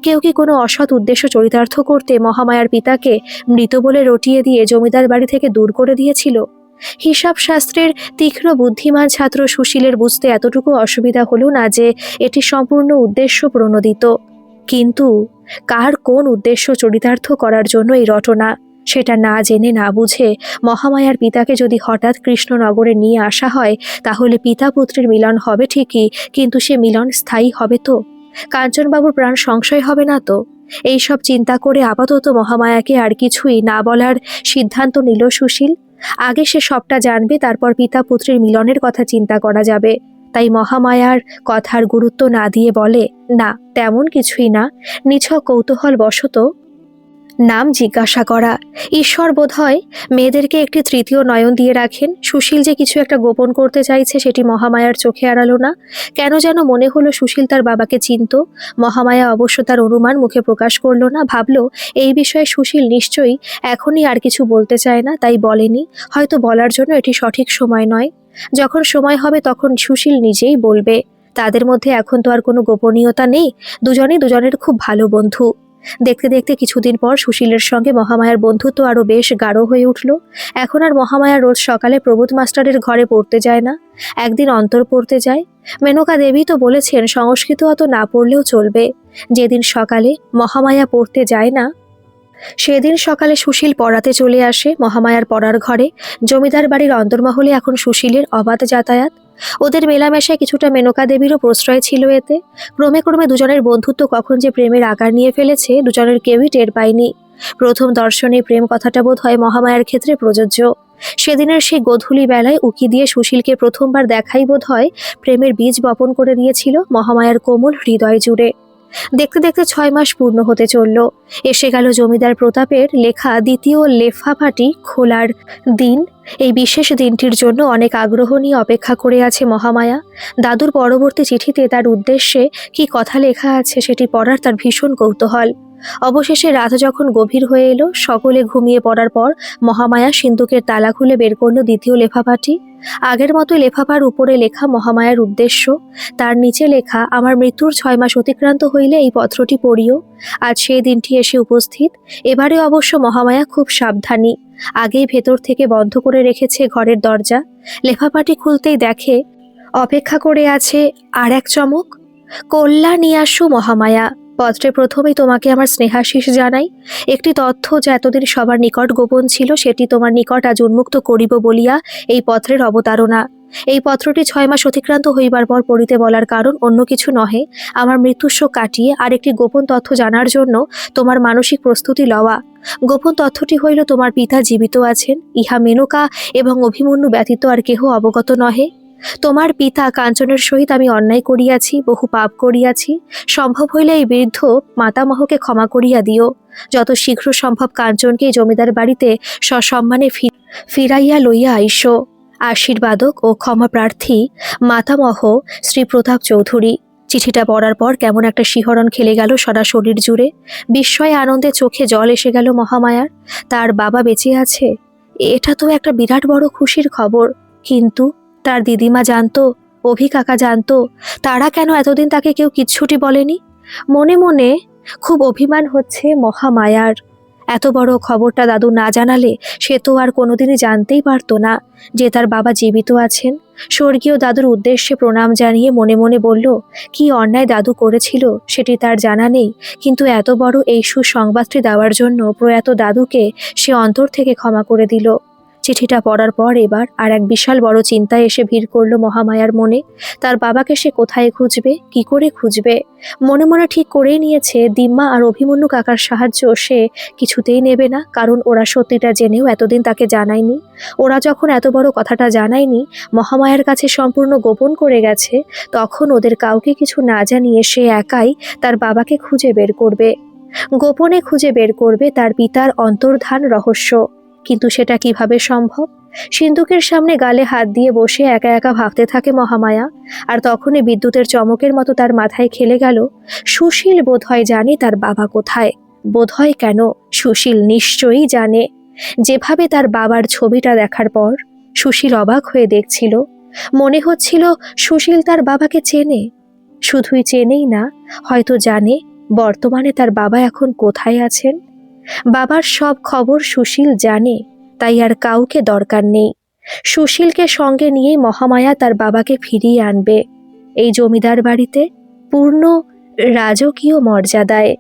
কেউ কি কোনো অসৎ উদ্দেশ্য চরিতার্থ করতে মহামায়ার পিতাকে মৃত বলে রটিয়ে দিয়ে জমিদার বাড়ি থেকে দূর করে দিয়েছিল? হিসাব শাস্ত্রের তীক্ষ্ণ বুদ্ধিমান ছাত্র সুশীলের বুঝতে এতটুকু অসুবিধা হলো না যে এটি সম্পূর্ণ উদ্দেশ্য প্রণোদিত। কিন্তু কার কোন উদ্দেশ্য চরিতার্থ করার জন্য এই রটনা, সেটা না জেনে না বুঝে মহামায়ার পিতাকে যদি হঠাৎ কৃষ্ণনগরে নিয়ে আসা হয়, তাহলে পিতা পুত্রের মিলন হবে ঠিকই, কিন্তু সে মিলন স্থায়ী হবে তো? কাঞ্চনবাবুর প্রাণ সংশয় হবে না তো? এই সব চিন্তা করে আপাতত মহামায়াকে আর কিছুই না বলার সিদ্ধান্ত নিল সুশীল। আগে সে সবটা জানবে, তারপর পিতা পুত্রের মিলনের কথা চিন্তা করা যাবে। তাই মহামায়ার কথার গুরুত্ব না দিয়ে বলে, না তেমন কিছুই না, নিছক কৌতূহল বশত নাম জিজ্ঞাসা করা। ঈশ্বর বোধহয় মেয়েদেরকে একটি তৃতীয় নয়ন দিয়ে রাখেন। সুশীল যে কিছু একটা গোপন করতে চাইছে সেটি মহামায়ার চোখে এড়ালো না। কেন যেন মনে হলো সুশীল তার বাবাকে চিনত। মহামায়া অবশ্য তার অনুমান মুখে প্রকাশ করলো না, ভাবলো এই বিষয়ে সুশীল নিশ্চয়ই এখনই আর কিছু বলতে চায় না, তাই বলেনি। হয়তো বলার জন্য এটি সঠিক সময় নয়। যখন সময় হবে তখন সুশীল নিজেই বলবে। তাদের মধ্যে এখন তো আর কোনো গোপনীয়তা নেই, দুজনেই দুজনের খুব ভালো বন্ধু। দেখতে দেখতে কিছুদিন পর সুশীলের সঙ্গে মহামায়ার বন্ধুত্ব আরো বেশ গাঢ় হয়ে উঠল। এখন আর মহামায়া রোজ সকালে প্রবোধ মাস্টারের ঘরে পড়তে যায় না, একদিন অন্তর পড়তে যায়। মেনকা দেবী তো বলেছেন সংস্কৃত অত না পড়লেও চলবে। যেদিন সকালে মহামায়া পড়তে যায় না, সেদিন সকালে সুশীল পড়াতে চলে আসে মহামায়ার পড়ার ঘরে। জমিদার বাড়ির অন্দরমহলে এখন সুশীলের অবাধ যাতায়াত। ওদের মেলামেশায় কিছুটা মেনকা দেবীরও প্রশ্রয় ছিল এতে। ক্রমে ক্রমে দুজনের বন্ধুত্ব কখন যে প্রেমের আকার নিয়ে ফেলেছে দুজনের কেউই টের পায়নি। প্রথম দর্শনে প্রেম কথাটা বোধ হয় মহামায়ার ক্ষেত্রে প্রযোজ্য। সেদিনের সেই গোধূলি বেলায় উকি দিয়ে সুশীলকে প্রথমবার দেখাই বোধ হয় প্রেমের বীজ বপন করে দিয়েছিল মহামায়ার কোমল হৃদয় জুড়ে। দেখতে দেখতে 6 মাস পূর্ণ হতে চলল। এসে গেল জমিদার প্রতাপের লেখা দ্বিতীয় লেফাফাটি খোলার দিন। এই বিশেষ দিনটির জন্য অনেক আগ্রহ নিয়ে অপেক্ষা করে আছে মহামায়া। দাদুর পরবর্তী চিঠিতে তার উদ্দেশ্যে কি কথা লেখা আছে সেটি পড়ার তার ভীষণ কৌতূহল। অবশেষে রাত যখন গভীর হয়ে এলো, সকলে ঘুমিয়ে পড়ার পর মহামায়া সিন্দুকের তালা খুলে বের করলো দ্বিতীয় লেফাফাটি। আগের মতো লেফাফার উপরে লেখা মহামায়ার উদ্দেশ্য, তার নিচে লেখা, আমার মৃত্যুর 6 মাস অতিক্রান্ত হইলে এই পত্রটি পড়িও। আজ সেই দিনটি এসে উপস্থিত। এবারে অবশ্য মহামায়া খুব সাবধানী, আগেই ভেতর থেকে বন্ধ করে রেখেছে ঘরের দরজা। লেফাফাটি খুলতেই দেখে অপেক্ষা করে আছে আর এক চমক। কল্যাণীয়াসু মহামায়া, পত্রে প্রথমেই তোমাকে আমার স্নেহাশিস জানাই। একটি তথ্য যা এতদিন সবার নিকট গোপন ছিল, সেটি তোমার নিকট আজ উন্মুক্ত করিব বলিয়া এই পত্রের অবতারণা। এই পত্রটি 6 মাস অতিক্রান্ত হইবার পর পড়িতে বলার কারণ অন্য কিছু নহে, আমার মৃত্যুর শোক কাটিয়ে আরেকটি গোপন তথ্য জানার জন্য তোমার মানসিক প্রস্তুতি লওয়া। গোপন তথ্যটি হইল তোমার পিতা জীবিত আছেন, ইহা মেনকা এবং অভিমন্যু ব্যতীত আর কেহ অবগত নহে। তোমার পিতা কাঞ্চনের সহিত আমি অন্যায় করিয়াছি, বহু পাপ করিয়াছি। সম্ভব হইলে এই বৃদ্ধ মাতামহকে ক্ষমা করিয়া দিও। যত শীঘ্র সম্ভব কাঞ্চনকে জমিদার বাড়িতে সসম্মানে ফিরাইয়া লইয়া আইস। আশীর্বাদক ও ক্ষমা প্রার্থী মাতামহ শ্রী প্রতাপ চৌধুরী। চিঠিটা পড়ার পর কেমন একটা শিহরণ খেলে গেল সারা শরীর জুড়ে। বিস্ময়ে আনন্দে চোখে জল এসে গেল মহামায়ার। তার বাবা বেঁচে আছে, এটা তো একটা বিরাট বড় খুশির খবর। কিন্তু তার দিদিমা জানতো, অভি কাকা জানতো, তারা কেন এতদিন তাকে কেউ কিচ্ছুটি বলেনি? মনে মনে খুব অভিমান হচ্ছে মহামায়ার। এত বড় খবরটা দাদু না জানালে সে তো আর কোনোদিনই জানতেই পারতো না যে তার বাবা জীবিত আছেন। স্বর্গীয় দাদুর উদ্দেশ্যে প্রণাম জানিয়ে মনে মনে বলল, কি অন্যায় দাদু করেছিল সেটি তার জানা নেই, কিন্তু এত বড় এই সুসংবাদটি দেওয়ার জন্য প্রয়াত দাদুকে সে অন্তর থেকে ক্ষমা করে দিল। চিঠিটা পড়ার পর এবার আর এক বিশাল বড় চিন্তায় এসে ভিড় করল মহামায়ার মনে। তার বাবাকে সে কোথায় খুঁজবে, কি করে খুঁজবে? মনে মনে ঠিক করেই নিয়েছে দিম্মা আর অভিমন্যু কাকার সাহায্য সে কিছুতেই নেবে না, কারণ ওরা সত্যিটা জেনেও এতদিন তাকে জানায়নি। ওরা যখন এত বড় কথাটা জানায়নি, মহামায়ার কাছে সম্পূর্ণ গোপন করে গেছে, তখন ওদের কাউকে কিছু না জানিয়ে সে একাই তার বাবাকে খুঁজে বের করবে। গোপনে খুঁজে বের করবে তার পিতার অন্তর্ধান রহস্য। কিন্তু সেটা কিভাবে সম্ভব? সিন্ধুকের সামনে গালে হাত দিয়ে বসে একা একা ভাবতে থাকে মহামায়া। আর তখনই বিদ্যুতের চমকের মতো তার মাথায় খেলে গেল, সুশীল বোধহয় জানে তার বাবা কোথায়। বোধহয় কেন, সুশীল নিশ্চয়ই জানে। যেভাবে তার বাবার ছবিটা দেখার পর সুশীল অবাক হয়ে দেখছিল, মনে হচ্ছিল সুশীল তার বাবাকে চেনে। শুধুই চেনেই না, হয়তো জানে বর্তমানে তার বাবা এখন কোথায় আছেন। বাবার সব খবর সুশীল জানে, তাই আর কাউকে দরকার নেই। সুশীলকে সঙ্গে নিয়েই মহামায়া তার বাবাকে ফিরিয়ে আনবে এই জমিদার বাড়িতে পূর্ণ রাজকীয় মর্যাদায়।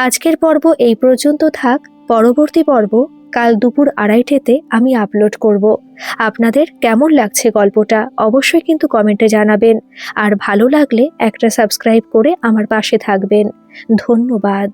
আজকের পর্ব এই পর্যন্ত থাক। পরবর্তী পর্ব কাল দুপুর 2:30-তে আমি আপলোড করব। আপনাদের কেমন লাগছে গল্পটা অবশ্যই কিন্তু কমেন্টে জানাবেন। আর ভালো লাগলে একটা সাবস্ক্রাইব করে আমার পাশে থাকবেন। ধন্যবাদ।